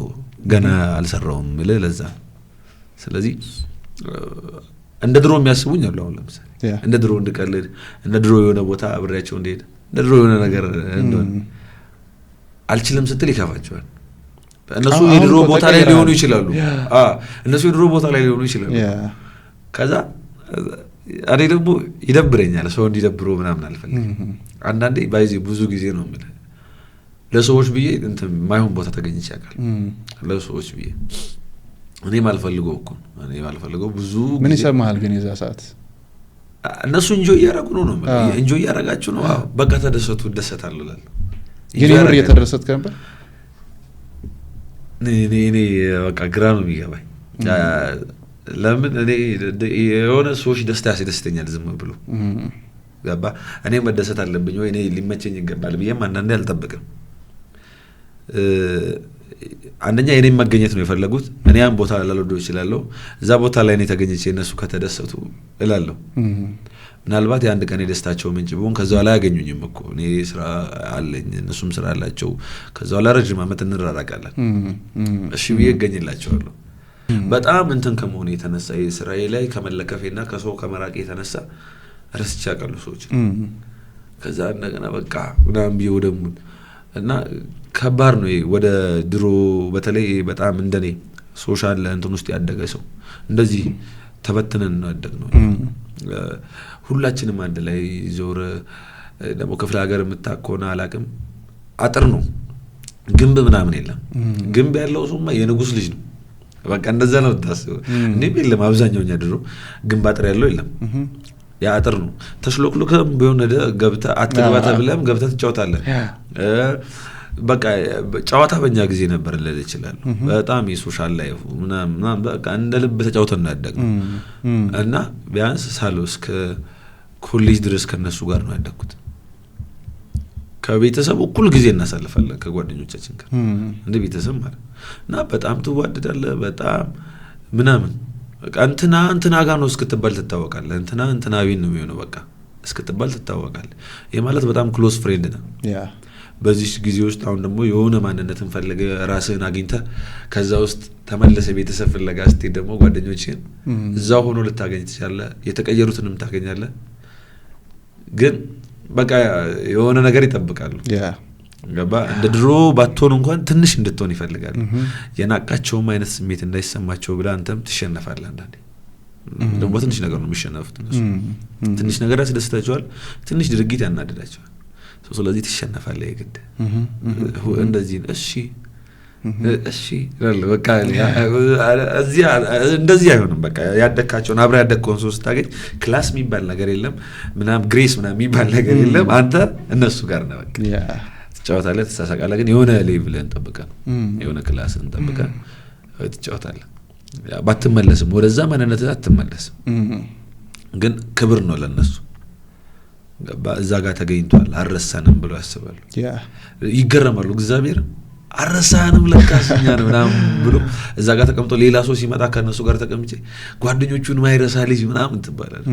ገና አልሰራውም ለዛ ስለዚህ እንደ ድሮ የሚያስቡኝ አሉ አሁን ለምሳሌ እንደ ድሮ እንድቀልድ እንደ ድሮ የሆነ ቦታ አብሬያቸው እንደሄድ እንደ ድሮ የሆነ ነገር እንደሆነ አልችልም ስትል ይከፋቸዋል እነሱ የድሮ ቦታ ላይ ሊሆኑ ይችላሉ እነሱ የድሮ ቦታ ላይ ሊሆኑ ይችላሉ ከዛ አሬ ደግሞ ይደብረኛል ሰው እንዲደብረው ምናምን አልፈልግም አንዳንዴ ባይዚ ብዙ ጊዜ ነው ማለት ለሰዎች ብዬ እንትን ማይሆን ቦታ ተገኝቼ ያውቃል ለሰዎች ብዬ እኔ ማልፈልገው እኮ እኔ ማልፈልገው ብዙ ምን ይሰማሃል ግን የዛ ሰዓት እነሱ ኢንጆይ ያረጉ ነው ኢንጆይ ያረጋችሁ ነው በቃ ተደሰቱ ደሰታለሁ ይላል የምር እየተደሰትክ ነበር እኔ በቃ ግራ ነው የሚገባኝ ለምን እኔ የሆነ ሰዎች ደስታ ያስደስተኛል ዝም ብሎ ገባ እኔ መደሰት አለብኝ ወይ እኔ ሊመቸኝ ይገባል ብዬም አንዳንዴ አልጠብቅም አንደኛ የኔን መገኘት ነው የፈለጉት እኔ ያን ቦታ ላልወደው ይችላልው እዛ ቦታ ላይ እኔ ተገኝቼ እነሱ ከተደሰቱ እላለሁ ምናልባት የአንድ ቀን የደስታቸው ምንጭ ቢሆን ከዛው ላይ ያገኙኝም እኮ እኔ ስራ አለኝ እነሱም ስራ አላቸው ከዛው ላይ ረጅም ዓመት እንራራቃለን እሺ ብዬ እገኝላቸዋለሁ በጣም እንትን ከመሆኑ የተነሳ የስራዬ ላይ ከመለከፌና ከሰው ከመራቄ የተነሳ ረስቻ ቀሉ ሰዎች ከዛ እንደገና በቃ ምናምን ቢው ደግሞ እና ከባድ ነው ወደ ድሮ በተለይ በጣም እንደኔ ሶሻል እንትን ውስጥ ያደገ ሰው እንደዚህ ተበተነን ነው ያደግነው ሁላችንም አንድ ላይ ዞር ደግሞ ክፍለ ሀገር የምታቆና አላቅም አጥር ነው ግንብ ምናምን የለም ግንብ ያለው ሰውማ የንጉስ ልጅ ነው በቃ እንደዛ ነው ታስበው እንዴ ቢልም አብዛኛውኛ ድሮ ግንብ አጥር ያለው የለም ያ አጥር ነው ተሽሎክሎከም ቢሆን ገብታ አትግባታ ብለም ገብታ ትጫወታለህ በቃ ጫዋታ በእኛ ጊዜ ነበር ለለ ይችላል በጣም የሶሻል ላይፍ ምናምን በቃ እንደ ልብ ተጫውተን ያደግነው እና ቢያንስ ሳሎስ ከኮሌጅ ድረስ ከነሱ ጋር ነው ያደግኩት ከቤተሰብ እኩል ጊዜ እናሳልፋለን ከጓደኞቻችን ጋር እንደ ቤተሰብ ማለት እና በጣም ትዋደዳለህ በጣም ምናምን በቃ እንትና ጋር ነው እስክትባል ትታወቃለህ እንትና ቢን ነው የሚሆነው በቃ እስክትባል ትታወቃለህ ይሄ ማለት በጣም ክሎዝ ፍሬንድ ነው ያ በዚህ ጊዜ ውስጥ አሁን ደግሞ የሆነ ማንነትን ፈልገ ራስህን አግኝተ ከዛ ውስጥ ተመለሰ ቤተሰብ ፍለጋ ስትሄድ ደግሞ ጓደኞችን እዛው ሆኖ ልታገኝ ትችላለህ የተቀየሩትንም ታገኛለህ ግን በቃ የሆነ ነገር ይጠብቃሉ ያ ገባ እንደ ድሮ ባትሆን እንኳን ትንሽ እንድትሆን ይፈልጋሉ የናቃቸው አይነት ስሜት እንዳይሰማቸው ብለ አንተም ትሸነፋለህ አንዳንዴ ደግሞ ትንሽ ነገር ነው የሚሸነፉት እነሱ ትንሽ ነገር ያስደስታቸዋል ትንሽ ድርጊት ያናደዳቸዋል ስለዚህ ትሸነፋለህ የግድ እንደዚህ እሺ በቃ እዚያ እንደዚህ አይሆንም በቃ ያደካቸውን አብራ ያደከውን ሰው ስታገኝ ክላስ የሚባል ነገር የለም ምናም ግሬስ ምናም የሚባል ነገር የለም አንተ እነሱ ጋር ነው በቃ ትጫወታለህ ተሳሳቃለህ ግን የሆነ ሌቭልን ጠብቀህ የሆነ ክላስን ጠብቀህ ትጫወታለህ ባትመለስም ወደዛ ማንነትህ አትመለስም ግን ክብር ነው ለነሱ ገባ እዛ ጋር ተገኝቷል አረሳንም ብለው ያስባሉ ይገረማሉ እግዚአብሔር አረሳንም ለካስኛ ነው ምናምን ብሎ እዛ ጋር ተቀምጦ ሌላ ሰው ሲመጣ ከነሱ ጋር ተቀምጬ ጓደኞቹን ማይረሳ ልጅ ምናምን ትባላል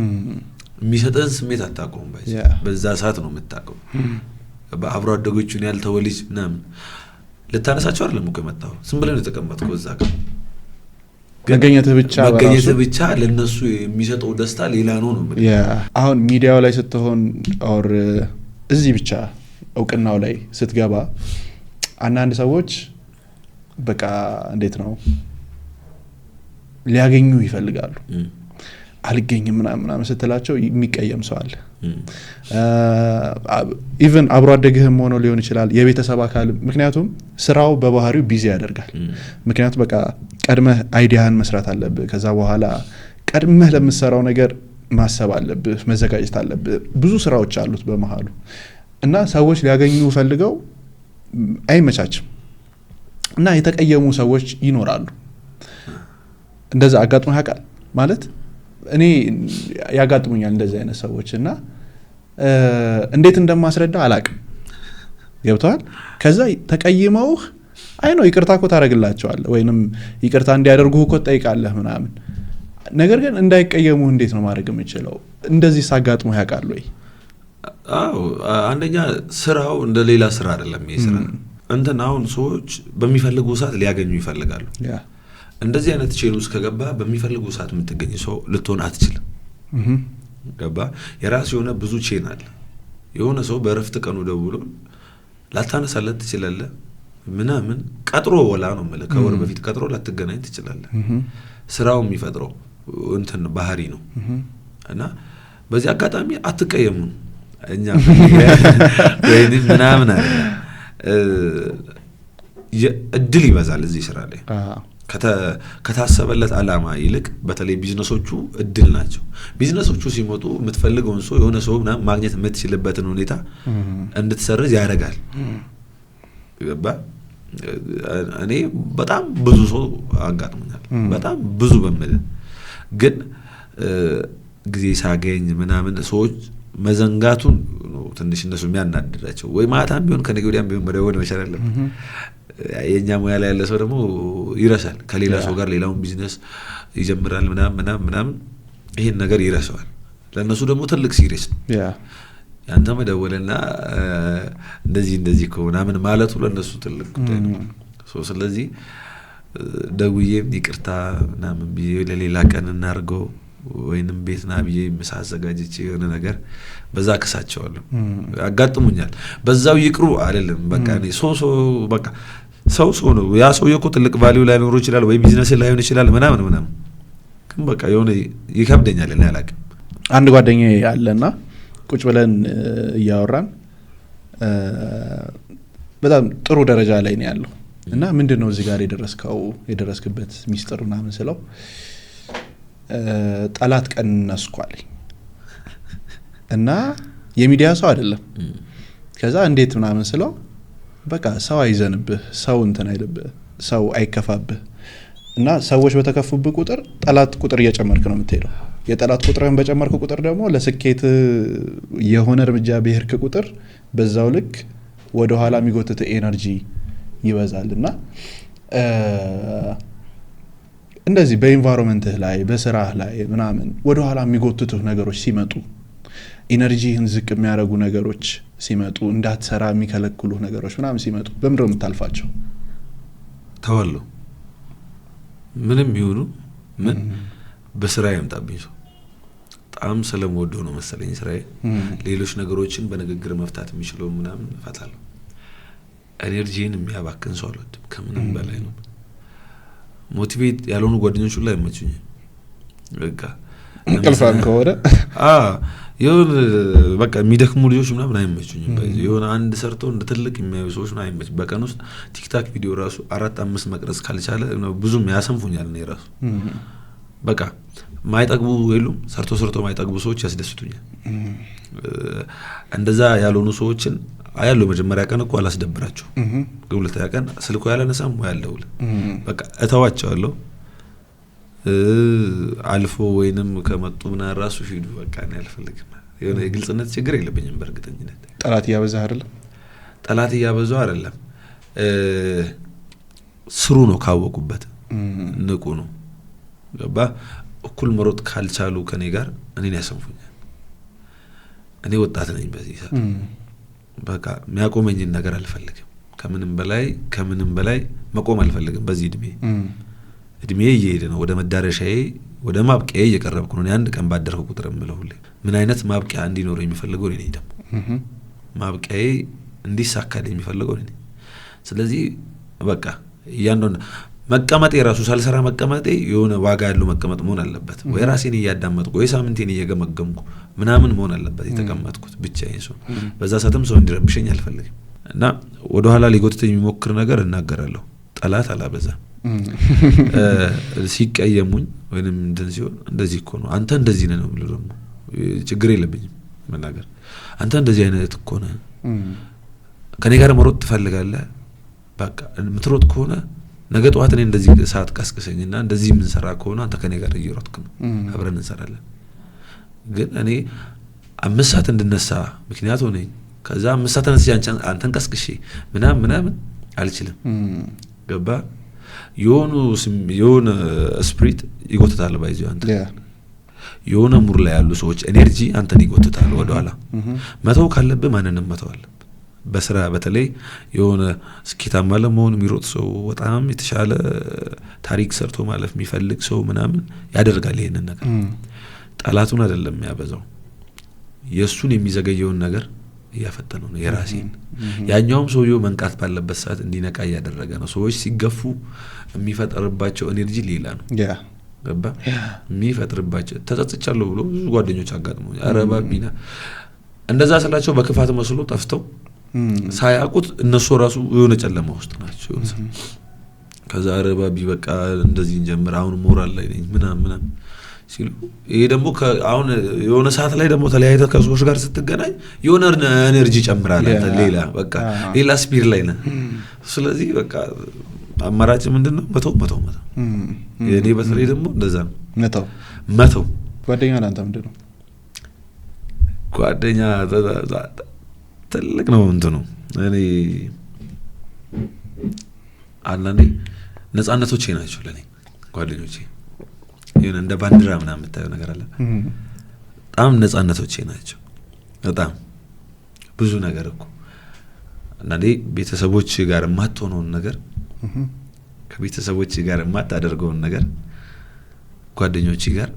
የሚሰጠን ስሜት አታውቀውም በዛ ሰዓት ነው የምታውቀው በአብሮ አደጎቹን ያልተወልጅ ምናምን ልታነሳቸው አይደለም እኮ መጣው ዝም ብለን ተቀመጥኩ እዛ ጋር መገኘትህ ብቻ ለነሱ የሚሰጠው ደስታ ሌላ ነው ማለት አሁን ሚዲያው ላይ ስትሆን ኦር እዚህ ብቻ እውቅናው ላይ ስትገባ አንዳንድ ሰዎች በቃ እንዴት ነው ሊያገኙ ይፈልጋሉ አልገኝም ምናምን ስትላቸው የሚቀየም ሰው አለ ኢቭን አብሮ አደግህም ሆኖ ሊሆን ይችላል የቤተሰብ አካል ምክንያቱም ስራው በባህሪው ቢዚ ያደርጋል ምክንያቱም በቃ ቀድመህ አይዲያን መስራት አለብህ ከዛ በኋላ ቀድመህ ለምትሰራው ነገር ማሰብ አለብህ መዘጋጀት አለብህ ብዙ ስራዎች አሉት በመሃሉ እና ሰዎች ሊያገኙ ፈልገው አይመቻችም እና የተቀየሙ ሰዎች ይኖራሉ እንደዛ አጋጥሞ ያውቃል ማለት እኔ ያጋጥሙኛል እንደዚህ አይነት ሰዎች እና እንዴት እንደማስረዳ አላቅም ገብቷል ከዛ ተቀይመውህ አይ ነው ይቅርታ እኮ ታረግላቸዋለህ ወይንም ይቅርታ እንዲያደርጉህ እኮ ጠይቃለህ ምናምን ነገር ግን እንዳይቀየሙ እንዴት ነው ማድረግ የምችለው እንደዚህ ሳጋጥሞ ያውቃል ወይ አዎ አንደኛ ስራው እንደ ሌላ ስራ አይደለም ይሄ ስራ እንትን አሁን ሰዎች በሚፈልጉ ሰዓት ሊያገኙ ይፈልጋሉ እንደዚህ አይነት ቼን ውስጥ ከገባ በሚፈልጉ ሰዓት የምትገኝ ሰው ልትሆን አትችልም ገባ የራስ የሆነ ብዙ ቼን አለ የሆነ ሰው በረፍት ቀኑ ደውሎ ላታነሳለት ትችላለህ ምናምን ቀጥሮ ወላ ነው ማለት ከወር በፊት ቀጥሮ ላትገናኝ ትችላለህ ስራው የሚፈጥረው እንትን ባህሪ ነው እና በዚህ አጋጣሚ አትቀየሙ እኛ ወይኔ ምናምን አለ እድል ይበዛል እዚህ ስራ ላይ ከታሰበለት አላማ ይልቅ በተለይ ቢዝነሶቹ እድል ናቸው ቢዝነሶቹ ሲመጡ የምትፈልገውን ሰው የሆነ ሰው ማግኘት የምትችልበትን ሁኔታ እንድትሰርዝ ያደርጋል ገባ እኔ በጣም ብዙ ሰው አጋጥሞኛል በጣም ብዙ በመለ ግን ጊዜ ሳገኝ ምናምን ሰዎች መዘንጋቱን ነው ትንሽ እነሱ የሚያናድዳቸው ወይ ማታም ቢሆን ከነገ ወዲያም ቢሆን መደወል መቻል አለበት የኛ ሙያ ላይ ያለ ሰው ደግሞ ይረሳል ከሌላ ሰው ጋር ሌላውን ቢዝነስ ይጀምራል ምናምን ይሄን ነገር ይረሳዋል ለነሱ ደግሞ ትልቅ ሲሪየስ ነው ያንተ መደወልና እንደዚህ ምናምን ማለቱ ለነሱ ትልቅ ጉዳይ ነው ስለዚህ ደውዬም ይቅርታ ምናምን ቢዬ ለሌላ ቀን እናርገው ወይንም ቤትና ቢዬ መሳዘጋጅቼ የሆነ ነገር በዛ ከሳቸዋለሁ አጋጥሙኛል በዛው ይቅሩ አይደለም በቃ እኔ በቃ ሰው ነው ያ ሰው እኮ ትልቅ ቫልዩ ላይ ኖሮ ይችላል ወይ ቢዝነስ ላይ ሆነ ይችላል ምናምን ግን በቃ የሆነ ይከብደኛል እኔ አላውቅም አንድ ጓደኛዬ አለና ቁጭ ብለን እያወራን በጣም ጥሩ ደረጃ ላይ ነው ያለው እና ምንድነው እዚህ ጋር የደረስክበት ሚስጥር ምናምን ስለው ጠላት ቀነስኳል እና የሚዲያ ሰው አይደለም ከዛ እንዴት ምናምን ስለው በቃ ሰው አይዘንብህ ሰው እንትን አይልብህ ሰው አይከፋብህ እና ሰዎች በተከፉብህ ቁጥር ጠላት ቁጥር እየጨመርክ ነው የምትሄደው የጠላት ቁጥርን በጨመርክ ቁጥር ደግሞ ለስኬት የሆነ እርምጃ በሄድክ ቁጥር በዛው ልክ ወደ ኋላ የሚጎትት ኤነርጂ ይበዛልና እንደዚህ በኢንቫይሮንመንትህ ላይ በስራህ ላይ ምናምን ወደ ኋላ የሚጎትቱ ነገሮች ሲመጡ ኢነርጂህን ዝቅ የሚያደርጉ ነገሮች ሲመጡ እንዳትሰራ የሚከለክሉ ነገሮች ምናምን ሲመጡ በምንድነው የምታልፋቸው ተወሉ ምንም ይሁኑ ምን በስራ ያምጣብኝ ሰው በጣም ስለምወደው ነው መሰለኝ ስራዬ ሌሎች ነገሮችን በንግግር መፍታት የሚችለው ምናምን እፈታለሁ ኤነርጂን የሚያባክን ሰው አልወድም ከምንም በላይ ነው ሞቲቬት ያልሆኑ ጓደኞች ሁሉ አይመቹኝም በቃ እንቅልፋም ከሆነ የሆነ በቃ የሚደክሙ ልጆች ምናምን አይመቹኝም የሆነ አንድ ሰርቶ እንደ ትልቅ የሚያዩ ሰዎች ነው አይመች በቀን ውስጥ ቲክታክ ቪዲዮ ራሱ 4-5 መቅረጽ ካልቻለ ብዙም ያሰንፉኛል ነው ራሱ በቃ ማይጠግቡ የሉም ሰርቶ ማይጠግቡ ሰዎች ያስደስቱኛል እንደዛ ያልሆኑ ሰዎችን አያለው መጀመሪያ ቀን እኮ አላስደብራቸው ሁለተኛ ቀን ስልኩ ያላነሳም ያለው በቃ እተዋቸዋለሁ አልፎ ወይንም ከመጡ ምና ራሱ ፊዱ በቃ ነው ያልፈልግም የሆነ የግልጽነት ችግር የለብኝም በእርግጠኝነት ጠላት ያበዛህ አይደለም ስሩ ነው ካወቁበት ንቁ ነው ገባ እኩል መሮጥ ካልቻሉ ከኔ ጋር እኔን ያሰንፉኛል እኔ ወጣት ነኝ በዚህ ሰዓት በቃ የሚያቆመኝ ነገር አልፈልግም ከምንም በላይ መቆም አልፈልግም በዚህ እድሜ እየሄደ ነው ወደ መዳረሻዬ ወደ ማብቂያ እየቀረብኩ ነው አንድ ቀን ባደረኩ ቁጥር ምለው ሁሌ ምን አይነት ማብቂያ እንዲኖር የሚፈልገው እኔ ደም ማብቂያዬ እንዲሳካልኝ የሚፈልገው እኔ ስለዚህ በቃ ያንዶን መቀመጤ ራሱ ሳልሰራ መቀመጤ የሆነ ዋጋ ያለው መቀመጥ መሆን አለበት ወይ ራሴን እያዳመጥኩ ወይ ሳምንቴን እየገመገምኩ ምናምን መሆን አለበት የተቀመጥኩት ብቻዬን ሰው በዛ ሰዓትም ሰው እንዲረብሸኝ አልፈልግም እና ወደ ኋላ ሊጎትተኝ የሚሞክር ነገር እናገራለሁ ጠላት አላበዛ ሲቀየሙኝ ወይንም እንደዚህ ሲሆን እንደዚህ እኮ ነው አንተ እንደዚህ ነህ ነው ብሎ ደግሞ ችግር የለብኝም መናገር አንተ እንደዚህ አይነት እኮ ነህ ከኔ ጋር መሮጥ ትፈልጋለህ በቃ ምትሮጥ ከሆነ ነገ ጧት እኔ እንደዚህ ሰዓት ቀስቅሰኝና እንደዚህ ምን ሰራ ከሆነ አንተ ከኔ ጋር እየሮጥክ ነው አብረን እንሰራለን ግን እኔ 5 ሰዓት እንድነሳ ምክንያት ሆነኝ ከዛ 5 ሰዓት ተነስቼ አንተን ቀስቅሼ ምናምን አልችልም ገባ የሆነ ስፒሪት ይጎተታል ባይዘው አንተ የሆነ ሙር ላይ ያሉ ሰዎች ኤነርጂ አንተን ይጎተታል ወደ ኋላ መተው ካለብህ ማንንም መተው አለ በስራ በተለይ የሆነ ስኬታማ ለመሆን የሚሮጥ ሰው በጣም የተሻለ ታሪክ ሰርቶ ማለፍ የሚፈልግ ሰው ምናምን ያደርጋል ይሄንን ነገር ጣላቱን አይደለም ያበዛው የሱን የሚዘገየውን ነገር ያፈጠነው ነው የራሴን ያኛውም ሰውየው መንቃት ባለበት ሰዓት እንዲነቃ ያደረገ ነው ሰዎች ሲገፉ የሚፈጠርባቸው ኤነርጂ ሌላ ነው ገባ የሚፈጥርባቸው ተጸጽቻለሁ ብሎ ብዙ ጓደኞች አጋጥሞ ያረባቢና እንደዛ ስላቸው በክፋት መስሎ ጠፍተው ሳያቁት እነሱ ራሱ የሆነ ጨለማ ውስጥ ናቸው ከዛ አረባቢ በቃ እንደዚህ እንጀምር አሁን ሞራል ላይ ነኝ ምናምን ሲሉ ይሄ ደግሞ አሁን የሆነ ሰዓት ላይ ደግሞ ተለያይተ ከሰዎች ጋር ስትገናኝ የሆነ ኤነርጂ ጨምራለህ ሌላ በቃ ሌላ ስፒሪት ላይ ነህ ስለዚህ በቃ አማራጭ ምንድነው መተው የኔ በተለይ ደግሞ እንደዛ ነው መተው ጓደኛ አንተ ምንድነው ጓደኛ ትልቅ ነው እንትኑ እኔ አንዳንዴ ነፃነቶቼ ናቸው ለኔ ጓደኞቼ የሆነ እንደ ባንዲራ ምናምን የምታየው ነገር አለ በጣም ነፃነቶቼ ናቸው በጣም ብዙ ነገር እኮ አንዳንዴ ቤተሰቦች ጋር የማትሆነውን ነገር ከቤተሰቦች ጋር የማታደርገውን ነገር ጓደኞቼ ጋር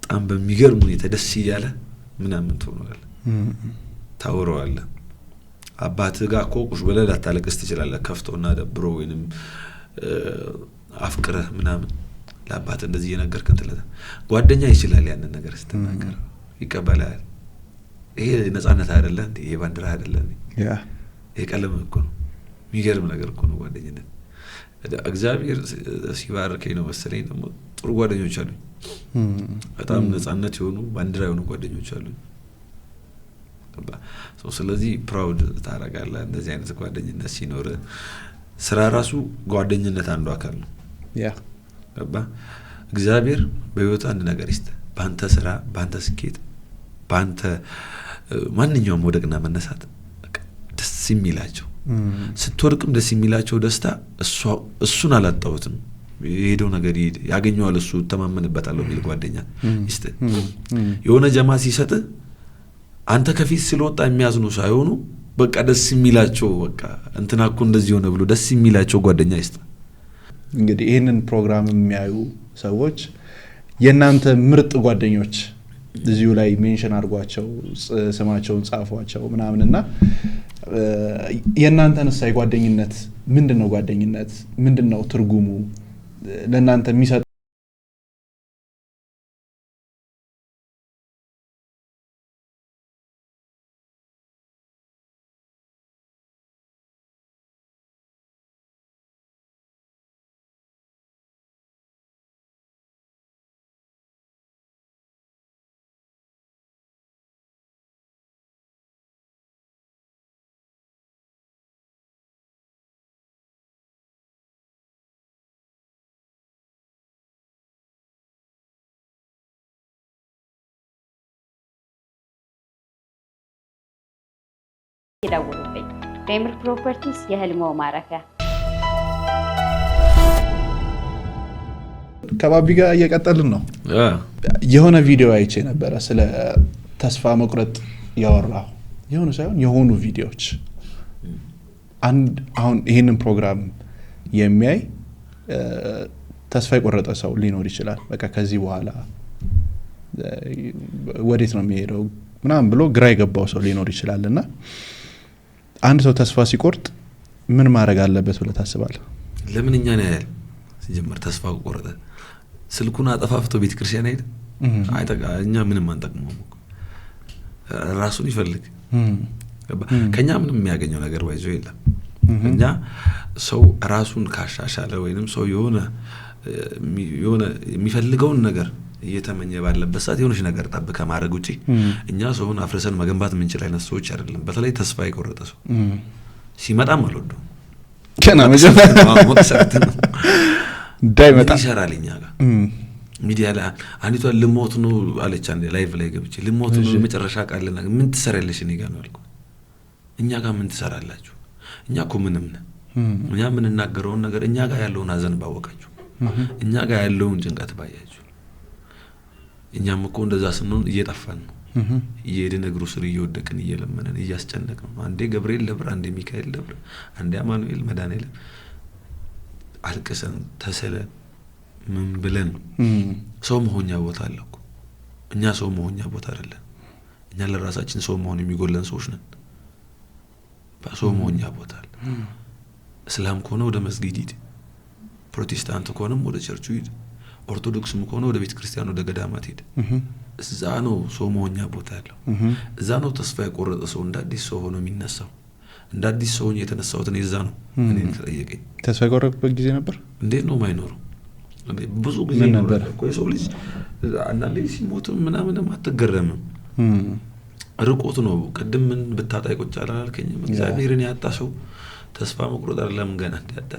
በጣም በሚገርም ሁኔታ ደስ ይያለ ምናምን ትሆናለህ ታወራዋለህ አባትህ ጋር እኮ ቁሽ ብለህ ላታለቅስ ትችላለህ ከፍቶና ደብሮ ወይንም አፍቅረህ ምናምን ለአባት እንደዚህ የነገርክ እንትለታ ጓደኛ ይችላል ያንን ነገር ስትናገር ይቀበላል ይሄ ነፃነት አይደለ እንዴ ይሄ ባንዲራ አይደለ እንዴ ይሄ ቀለም እኮ ነው የሚገርም ነገር እኮ ነው ጓደኝነት እግዚአብሔር ሲባርከኝ ነው መሰለኝ ደግሞ ጥሩ ጓደኞች አሉኝ በጣም ነፃነት የሆኑ ባንዲራ የሆኑ ጓደኞች አሉኝ ስለዚህ ፕራውድ ታረጋለህ እንደዚህ አይነት ጓደኝነት ሲኖር ስራ ራሱ ጓደኝነት አንዱ አካል ነው ገባ እግዚአብሔር በህይወት አንድ ነገር ይስጥ ባንተ ስራ ባንተ ስኬት ባንተ ማንኛውም ወደቅና መነሳት ደስ የሚላቸው ስትወርቅም ደስ የሚላቸው ደስታ እሱን አላጣውትም የሄደው ነገር ያገኘዋል እሱ ተማመንበታለሁ የሚል ጓደኛ ይስጥ የሆነ ጀማ ሲሰጥ አንተ ከፊት ስለወጣ የሚያዝኑ ሳይሆኑ በቃ ደስ የሚላቸው በቃ እንትና እኮ እንደዚህ ሆነ ብሎ ደስ የሚላቸው ጓደኛ ይስጥ እንግዲህ ይሄንን ፕሮግራም የሚያዩ ሰዎች የናንተ ምርጥ ጓደኞች እዚሁ ላይ ሜንሽን አድርጓቸው ስማቸውን ጻፏቸው ምናምንና የናንተንስ ጓደኝነት ምንድነው ጓደኝነት ምንድነው ትርጉሙ ለናንተ የሚሰጥ ይደውሉልኝ ቴምር ፕሮፐርቲስ የህልሞ ማረፊያ ከባቢ ጋር እየቀጠልን ነው የሆነ ቪዲዮ አይቼ ነበር ስለ ተስፋ መቁረጥ ያወራው የሆነ ሳይሆን የሆኑ ቪዲዮዎች አንድ አሁን ይሄንን ፕሮግራም የሚያይ ተስፋ የቆረጠ ሰው ሊኖር ይችላል በቃ ከዚህ በኋላ ወዴት ነው የሚሄደው ምናምን ብሎ ግራ የገባው ሰው ሊኖር ይችላልና አንድ ሰው ተስፋ ሲቆርጥ ምን ማድረግ አለበት ብለህ ታስባለህ ለምን እኛ ነው ያለ ሲጀመር ተስፋ ቆረጠ ስልኩን አጠፋፍቶ ቤተ ክርስቲያን አይደል እኛ ምንም አንጠቅመው ራሱን ይፈልግ ከኛ ምንም የሚያገኘው ነገር ባይዞ የለም እኛ ሰው ራሱን ካሻሻለ ወይንም ሰው የሆነ የሆነ የሚፈልገውን ነገር እየተመኘ ባለበት ሰዓት የሆነች ነገር ጠብ ከማድረግ ውጪ እኛ ሰውን አፍርሰን መገንባት የምንችል አይነት ሰዎች አይደለም። በተለይ ተስፋ የቆረጠ ሰው ሲመጣም አልወደው ከና መጀመሪያ ሞተሰርት ነው ዳይመጣ ይሰራል እኛ ጋር ሚዲያ ላይ አንዲቷ ልሞት ነው አለች አንዴ ላይቭ ላይ ገብቼ ልሞት ነው መጨረሻ ቃል እና ምን ትሰራለሽ እኔ ጋር ነው አልኩ። እኛ ጋር ምን ትሰራላችሁ? እኛ እኮ ምንም ነን። እኛ ምን እናገረውን ነገር እኛ ጋር ያለውን ሀዘን ባወቃችሁ፣ እኛ ጋር ያለውን ጭንቀት ባያችሁ። እኛም እኮ እንደዛ ስንሆን እየጠፋን ነው። እየሄድን እግሩ ስር እየወደቅን እየለመነን እያስጨነቅን ነው። አንዴ ገብርኤል ደብር፣ አንዴ ሚካኤል ደብር፣ አንዴ አማኑኤል መድኃኔዓለም አልቅሰን ተሰለን ምን ብለን ሰው መሆኛ ቦታ አለ እኮ። እኛ ሰው መሆኛ ቦታ አይደለም። እኛ ለራሳችን ሰው መሆን የሚጎለን ሰዎች ነን። ሰው መሆኛ ቦታ አለ። እስላም ከሆነ ወደ መስጊድ ሂድ፣ ፕሮቴስታንት ከሆነም ወደ ቸርቹ ሂድ፣ ኦርቶዶክስም ከሆነ ወደ ቤተ ክርስቲያን ወደ ገዳማት ሂድ። እዛ ነው ሰው መሆኛ ቦታ ያለው። እዛ ነው ተስፋ የቆረጠ ሰው እንደ አዲስ ሰው ሆኖ የሚነሳው። እንደ አዲስ ሰው የተነሳሁት እኔ እዛ ነው። እኔ ተጠየቀኝ ተስፋ የቆረጠበት ጊዜ ነበር። እንዴት ነው ማይኖረው? ብዙ ጊዜ ነበር እኮ የሰው ልጅ አንዳንዴ ሲሞት ምናምንም አትገረምም። ርቆት ነው። ቅድም ምን ብታጣ ይቆጫል አላልከኝም? እግዚአብሔርን ያጣ ሰው ተስፋ መቁረጥ አይደለም ገና እንዲያጣ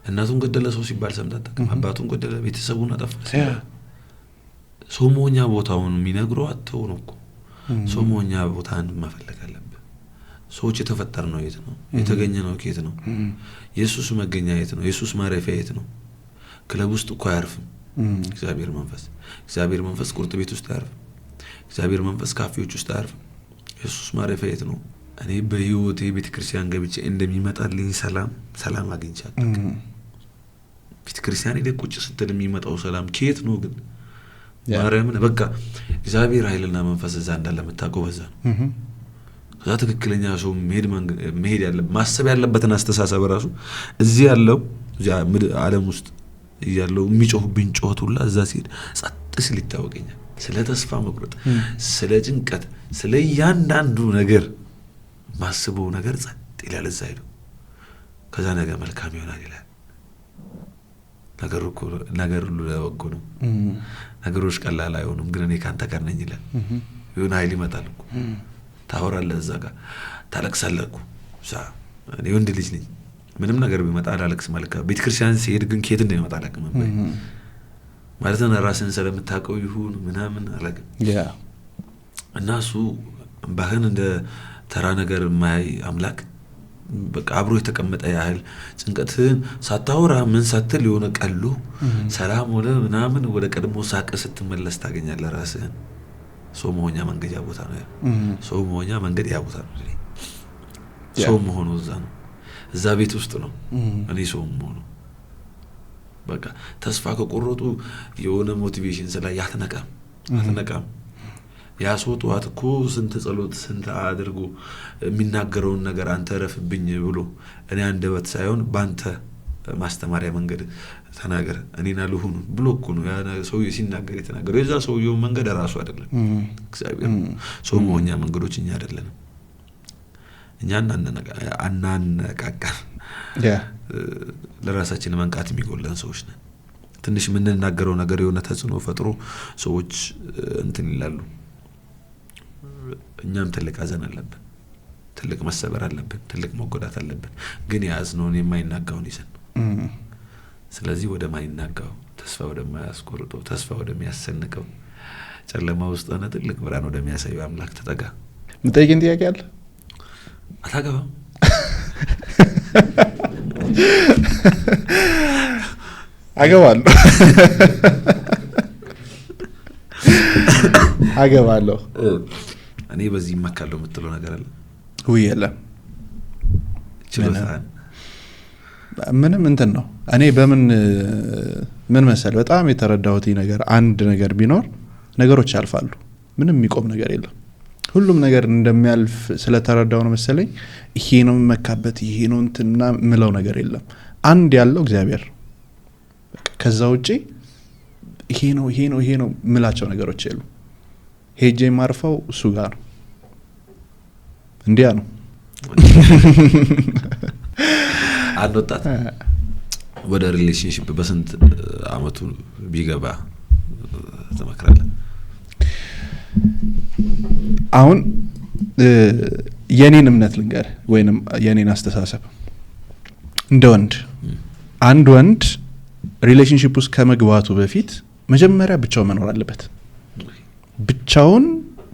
እናቱን ገደለ ሰው ሲባል ሰምተህ አታውቅም? አባቱን ገደለ፣ ቤተሰቡን አጠፋ ሲባል ሰው መሆኛ ቦታውን የሚነግረው አጥተው ነው እኮ። ሰው መሆኛ ቦታን መፈለግ አለብህ። ሰዎች የተፈጠርነው የት ነው? የተገኘ ነው ከየት ነው? ኢየሱስ መገኛ የት ነው? ኢየሱስ ማረፊያ የት ነው? ክለብ ውስጥ እኮ አያርፍም እግዚአብሔር መንፈስ ቁርጥ ቤት ውስጥ አያርፍም። እግዚአብሔር መንፈስ ካፌዎች ውስጥ አያርፍም። ኢየሱስ ማረፊያ የት ነው? እኔ በህይወቴ ቤተክርስቲያን ገብቼ እንደሚመጣልኝ ሰላም አግኝቻለሁ። ቤተክርስቲያን ሄደ ቁጭ ስትል የሚመጣው ሰላም ከየት ነው ግን? ማርያምን በቃ እግዚአብሔር ኃይልና መንፈስ እዛ እንዳለ መታቀው በዛ ነው። ከዛ ትክክለኛ ሰው መሄድ ያለበት ማሰብ ያለበትን አስተሳሰብ ራሱ እዚህ ያለው ዓለም ውስጥ ያለው የሚጮህብኝ ጮህት ሁላ እዛ ሲሄድ ጸጥ ሲል ይታወቀኛል። ስለ ተስፋ መቁረጥ፣ ስለ ጭንቀት፣ ስለ እያንዳንዱ ነገር ማስበው ነገር ጸጥ ይላል እዛ ሄዶ። ከዛ ነገር መልካም ይሆናል ይላል። ነገር ሁሉ ለበጎ ነው። ነገሮች ቀላል አይሆኑም፣ ግን እኔ ካንተ ጋር ነኝ ይላል። የሆነ ኃይል ይመጣል እኮ። ታወራለህ እዛ ጋር ታለቅሳለህ እኮ። እኔ ወንድ ልጅ ነኝ፣ ምንም ነገር ቢመጣ አላለቅስ ማለት ነው። ቤተክርስቲያን ሲሄድ ግን ከየት እንደሚመጣ አላውቅም ማለት ነው። ራስን ስለምታውቀው ይሁን ምናምን አላውቅም። እና እሱ ባህን እንደ ተራ ነገር ማይ አምላክ በቃ አብሮ የተቀመጠ ያህል ጭንቀትን ሳታወራ ምን ሳትል የሆነ ቀሉ ሰላም ወደ ምናምን ወደ ቀድሞ ሳቀ ስትመለስ ታገኛለህ ራስህን። ሰው መሆኛ መንገድ ያ ቦታ ነው። ሰው መሆኛ መንገድ ያ ቦታ ነው። ሰው መሆኑ እዛ ነው። እዛ ቤት ውስጥ ነው እኔ ሰው መሆኑ። በቃ ተስፋ ከቆረጡ የሆነ ሞቲቬሽን ስላ ያትነቃም ያ ሰው ጠዋት እኮ ስንት ጸሎት ስንት አድርጎ የሚናገረውን ነገር አንተ ረፍብኝ ብሎ እኔ አንደበት ሳይሆን ባንተ ማስተማሪያ መንገድ ተናገር እኔና ልሁን ብሎ እኮ ነው ያ ሰው ሲናገር የተናገረው። የዛ ሰውየው መንገድ ራሱ አይደለም እግዚአብሔር ሰው መሆኛ መንገዶች እኛ አይደለም። እኛ አናነቃቃ ለራሳችን መንቃት የሚጎለን ሰዎች ነን። ትንሽ ምን እናገረው ነገር የሆነ ተጽዕኖ ፈጥሮ ሰዎች እንትን ይላሉ። እኛም ትልቅ አዘን አለብን፣ ትልቅ መሰበር አለብን፣ ትልቅ መጎዳት አለብን። ግን ያዝነውን የማይናጋውን ይዘን ስለዚህ ወደ ማይናጋው ተስፋ ወደማያስቆርጠው ተስፋ ወደሚያሰንቀው ጨለማ ውስጥ ሆነ ትልቅ ብርሃን ወደሚያሳየው አምላክ ተጠጋ። ምጠይቅን ጥያቄ አለ? አታገባም? አገባለሁ። እኔ በዚህ መካከለው የምትለው ነገር አለ ወይ? የለም። ምንም እንትን ነው። እኔ ምን መሰል በጣም የተረዳሁት ነገር አንድ ነገር ቢኖር ነገሮች ያልፋሉ። ምንም የሚቆም ነገር የለም። ሁሉም ነገር እንደሚያልፍ ስለተረዳው ነው መሰለኝ ይሄ ነው መካበት ይሄ ነው እንትና ምለው ነገር የለም። አንድ ያለው እግዚአብሔር። ከዛ ውጪ ይሄ ነው ምላቸው ነገሮች የሉ። ሄጄ ማርፈው እሱ ጋር ነው። እንዲያ ነው። አንድ ወጣት ወደ ሪሌሽንሺፕ በስንት አመቱ ቢገባ ተመክራለህ? አሁን የኔን እምነት ልንገር ወይንም የኔን አስተሳሰብ እንደ ወንድ አንድ ወንድ ሪሌሽንሺፕ ውስጥ ከመግባቱ በፊት መጀመሪያ ብቻው መኖር አለበት። ብቻውን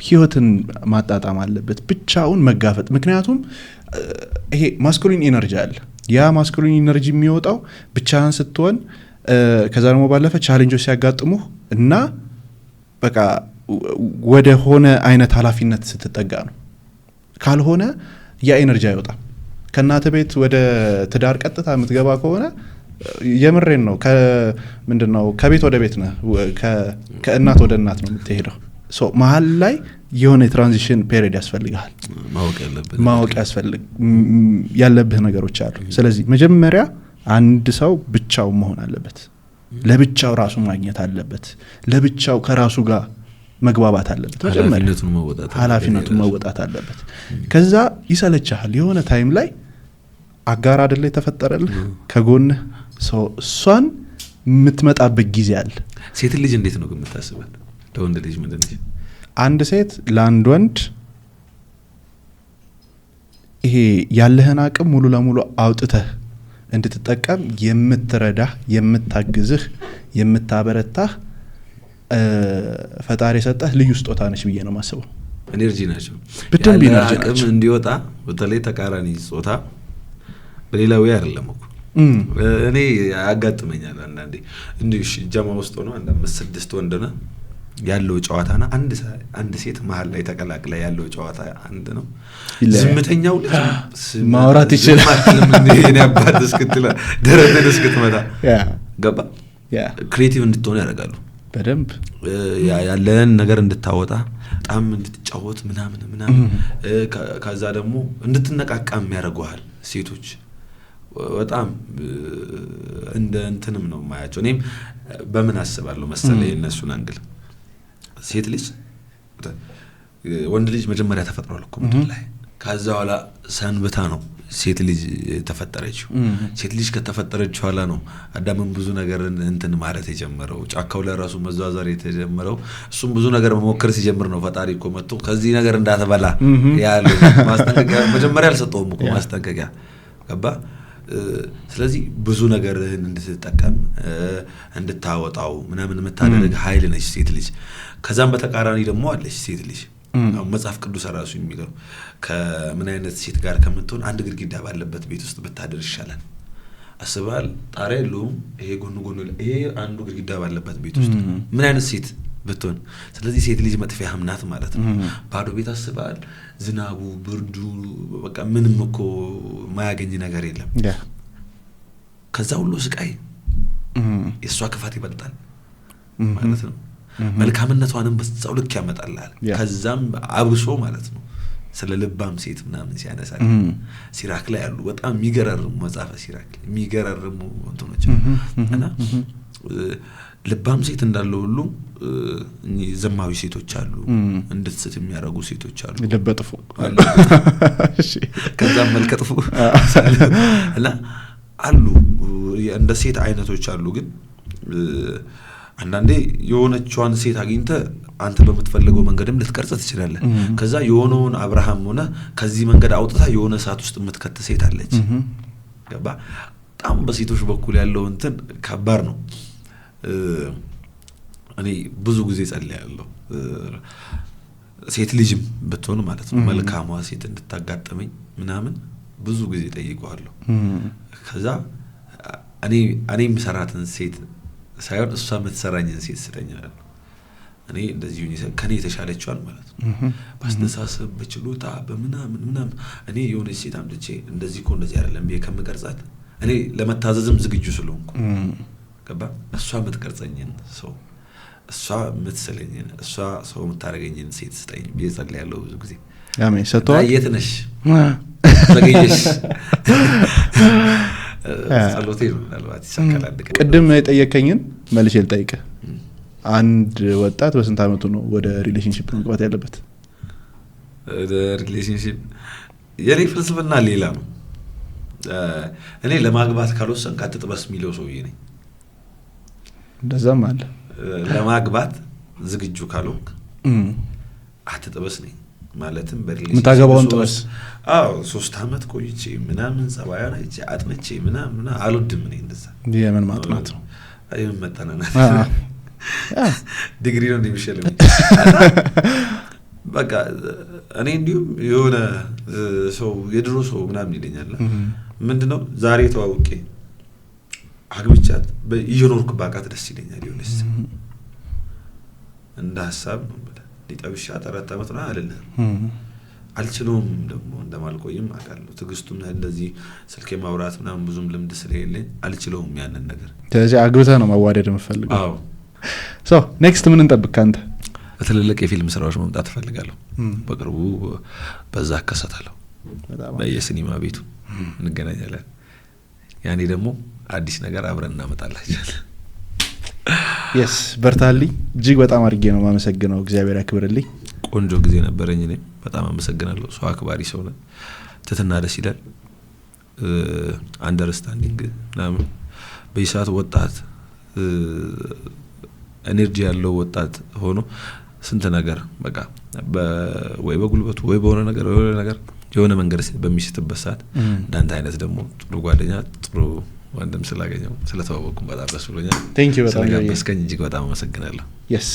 ህይወትን ማጣጣም አለበት፣ ብቻውን መጋፈጥ። ምክንያቱም ይሄ ማስኩሊን ኢነርጂ አለ። ያ ማስኩሊን ኢነርጂ የሚወጣው ብቻህን ስትሆን ከዛ ደግሞ ባለፈ ቻሌንጆች ሲያጋጥሙ እና በቃ ወደ ሆነ አይነት ኃላፊነት ስትጠጋ ነው። ካልሆነ ያ ኢነርጂ አይወጣም። ከእናተ ቤት ወደ ትዳር ቀጥታ የምትገባ ከሆነ የምሬን ነው ምንድነው ከቤት ወደ ቤት ነው፣ ከእናት ወደ እናት ነው የምትሄደው። ሶ መሀል ላይ የሆነ ትራንዚሽን ፔሪድ ያስፈልጋል። ማወቅ ያለብህ ነገሮች አሉ። ስለዚህ መጀመሪያ አንድ ሰው ብቻው መሆን አለበት። ለብቻው ራሱ ማግኘት አለበት። ለብቻው ከራሱ ጋር መግባባት አለበት። መጀመሪያ ኃላፊነቱን መወጣት አለበት። ከዛ ይሰለቻል። የሆነ ታይም ላይ አጋር አይደለ የተፈጠረልህ ከጎንህ እሷን የምትመጣበት ጊዜ አለ። ሴት ልጅ እንዴት ነው የምታስበው? ለወንድ ልጅ ምንድነው? አንድ ሴት ለአንድ ወንድ ይሄ ያለህን አቅም ሙሉ ለሙሉ አውጥተህ እንድትጠቀም የምትረዳህ፣ የምታግዝህ፣ የምታበረታህ ፈጣሪ የሰጠህ ልዩ ስጦታ ነች ብዬ ነው ማስበው። ኤነርጂ ናቸው። በደንብ ኤነርጂ ናቸው። አቅም እንዲወጣ በተለይ ተቃራኒ ጾታ በሌላ ወይ አይደለም እኮ እኔ ያጋጥመኛል አንዳንዴ እንዴ ጀማ ውስጥ ሆኖ አንድ 5-6 ወንድ ነው ያለው ጨዋታና አንድ ሴት መሀል ላይ ተቀላቅላ ያለው ጨዋታ አንድ ነው። ዝምተኛው ማውራት ይችላል። እኔ አባት እስክትላ ደረደን እስክትመጣ ገባ ክሬቲቭ እንድትሆን ያደርጋሉ። በደንብ ያለን ነገር እንድታወጣ በጣም እንድትጫወት ምናምን ከዛ ደግሞ እንድትነቃቃም ያደርጉሃል ሴቶች። በጣም እንደ እንትንም ነው ማያቸው። እኔም በምን አስባለሁ መሰለኝ እነሱን አንግል ሴት ልጅ ወንድ ልጅ መጀመሪያ ተፈጥሯል እኮ ምድር ላይ። ከዛ በኋላ ሰንብታ ነው ሴት ልጅ ተፈጠረችው። ሴት ልጅ ከተፈጠረች በኋላ ነው አዳምን ብዙ ነገር እንትን ማለት የጀመረው፣ ጫካው ላይ ራሱ መዟዟር የተጀመረው። እሱም ብዙ ነገር መሞከር ሲጀምር ነው ፈጣሪ እኮ መጥቶ ከዚህ ነገር እንዳትበላ ያለ ማስጠንቀቂያ መጀመሪያ አልሰጠውም እኮ ማስጠንቀቂያ ገባ። ስለዚህ ብዙ ነገርህን እንድትጠቀም እንድታወጣው ምናምን የምታደርግ ኃይል ነች ሴት ልጅ። ከዛም በተቃራኒ ደግሞ አለች ሴት ልጅ። መጽሐፍ ቅዱስ ራሱ የሚለው ከምን አይነት ሴት ጋር ከምትሆን አንድ ግድግዳ ባለበት ቤት ውስጥ ብታድር ይሻላል። አስባል ጣሪያ የለውም ይሄ ጎን ይሄ አንዱ ግድግዳ ባለበት ቤት ውስጥ ምን አይነት ሴት ብትሆን። ስለዚህ ሴት ልጅ መጥፊያ ናት ማለት ነው። ባዶ ቤት አስባል ዝናቡ ብርዱ በቃ ምንም እኮ ማያገኝ ነገር የለም። ከዛ ሁሉ ስቃይ የሷ ክፋት ይበልጣል ማለት ነው። መልካምነቷንም በዛው ልክ ያመጣልሃል። ከዛም አብሶ ማለት ነው ስለ ልባም ሴት ምናምን ሲያነሳል ሲራክ ላይ ያሉ በጣም የሚገራርሙ መጽሐፈ ሲራክ የሚገራርሙ እንትኖች እና ልባም ሴት እንዳለው ሁሉ ዘማዊ ሴቶች አሉ፣ እንድትስት የሚያረጉ ሴቶች አሉ፣ ልበጥፉ እሺ ከዛም መልከጥፉ እና አሉ እንደ ሴት አይነቶች አሉ። ግን አንዳንዴ የሆነችዋን ሴት አግኝተ አንተ በመትፈልገው መንገድም ልትቀርጽ ትችላለህ። ከዛ የሆነውን አብርሃም ሆነ ከዚህ መንገድ አውጥታ የሆነ ሰዓት ውስጥ የምትከተ ሴት አለች። ገባ። በጣም በሴቶች በኩል ያለው እንትን ከባድ ነው። እኔ ብዙ ጊዜ ጸልያለሁ ሴት ልጅም ብትሆን ማለት ነው መልካሟ ሴት እንድታጋጥመኝ ምናምን ብዙ ጊዜ ጠይቀዋለሁ። ከዛ እኔ የምሰራትን ሴት ሳይሆን እሷ የምትሰራኝን ሴት ስጠኛለሁ። እኔ እንደዚህ ከኔ የተሻለችዋል ማለት ነው በአስተሳሰብ በችሎታ በምናምን እኔ የሆነች ሴት አምጥቼ እንደዚህ እኮ እንደዚህ አይደለም ብዬ ከምቀርጻት እኔ ለመታዘዝም ዝግጁ ስለሆንኩ ገባ። እሷ የምትቀርጸኝን ሰው እሷ የምትሰለኝን እሷ ሰው የምታረገኝን ሴት ስጠኝ ብዬ ጸልያለሁ ብዙ ጊዜ። አሜን። ሰጥቷል። የት ነሽ ዘገየሽ ጸሎቴ ነው ምናልባት ይሳካል። ቅድም የጠየቀኝን መልሼ ልጠይቅህ። አንድ ወጣት በስንት አመቱ ነው ወደ ሪሌሽንሺፕ መግባት ያለበት? ወደ ሪሌሽንሺፕ የኔ ፍልስፍና ሌላ ነው። እኔ ለማግባት ካልወሰንክ አትጥበስ የሚለው ሰውዬ ነኝ። እንደዛም አለ። ለማግባት ዝግጁ ካልሆንክ አትጥበስ ነኝ። ማለትም የምታገባውን ጥበስ 3 አመት ቆይቼ ምናምን ጸባያን አይቼ አጥንቼ ምናምን አልወድም። እኔ እንደዛ የምን ማጥናት ነው የምን መጠናናት ዲግሪ ነው እንደሚሸለም በቃ እኔ እንዲሁም የሆነ ሰው የድሮ ሰው ምናምን ይለኛል ምንድነው ዛሬ ተዋውቄ አግብቻት በየኖርኩ ባቃት ደስ ይለኛል ይሁንስ እንደ ሐሳብ ነው ማለት ሊጠብሻ 4 አመት ነው አይደለም አልችለውም ደግሞ እንደማልቆይም አውቃለሁ ትግስቱም እንደዚህ ስልኬ ማውራት ምናምን ብዙም ልምድ ስለሌለኝ አልችለውም ያንን ነገር ስለዚህ አግብተህ ነው ማዋደድ የምፈልገው አዎ ሶ ኔክስት ምን እንጠብቅ ካንተ በትልልቅ የፊልም ስራዎች መምጣት ፈልጋለሁ በቅርቡ በዛ አከሰታለሁ በየሲኒማ ቤቱ እንገናኛለን ያኔ ደግሞ አዲስ ነገር አብረን እናመጣላችኋለን yes በርታልኝ እጅግ በጣም አድርጌ ነው ማመሰግነው እግዚአብሔር ያክብርልኝ ቆንጆ ጊዜ ነበረኝ እኔ በጣም አመሰግናለሁ ሰው አክባሪ ሰው ነህ ትትና ደስ ይላል አንደርስታንዲንግ ናም በይሳት ወጣት ኤነርጂ ያለው ወጣት ሆኖ ስንት ነገር በቃ ወይ በጉልበቱ ወይ በሆነ ነገር የሆነ መንገድ በሚስትበት ሰዓት እንዳንተ አይነት ደግሞ ጥሩ ጓደኛ ጥሩ ወንድም ስላገኘው ስለተዋወቅኩ በጣም ደስ ብሎኛል ቴንክ ዩ በጣም እጅግ በጣም አመሰግናለሁ yes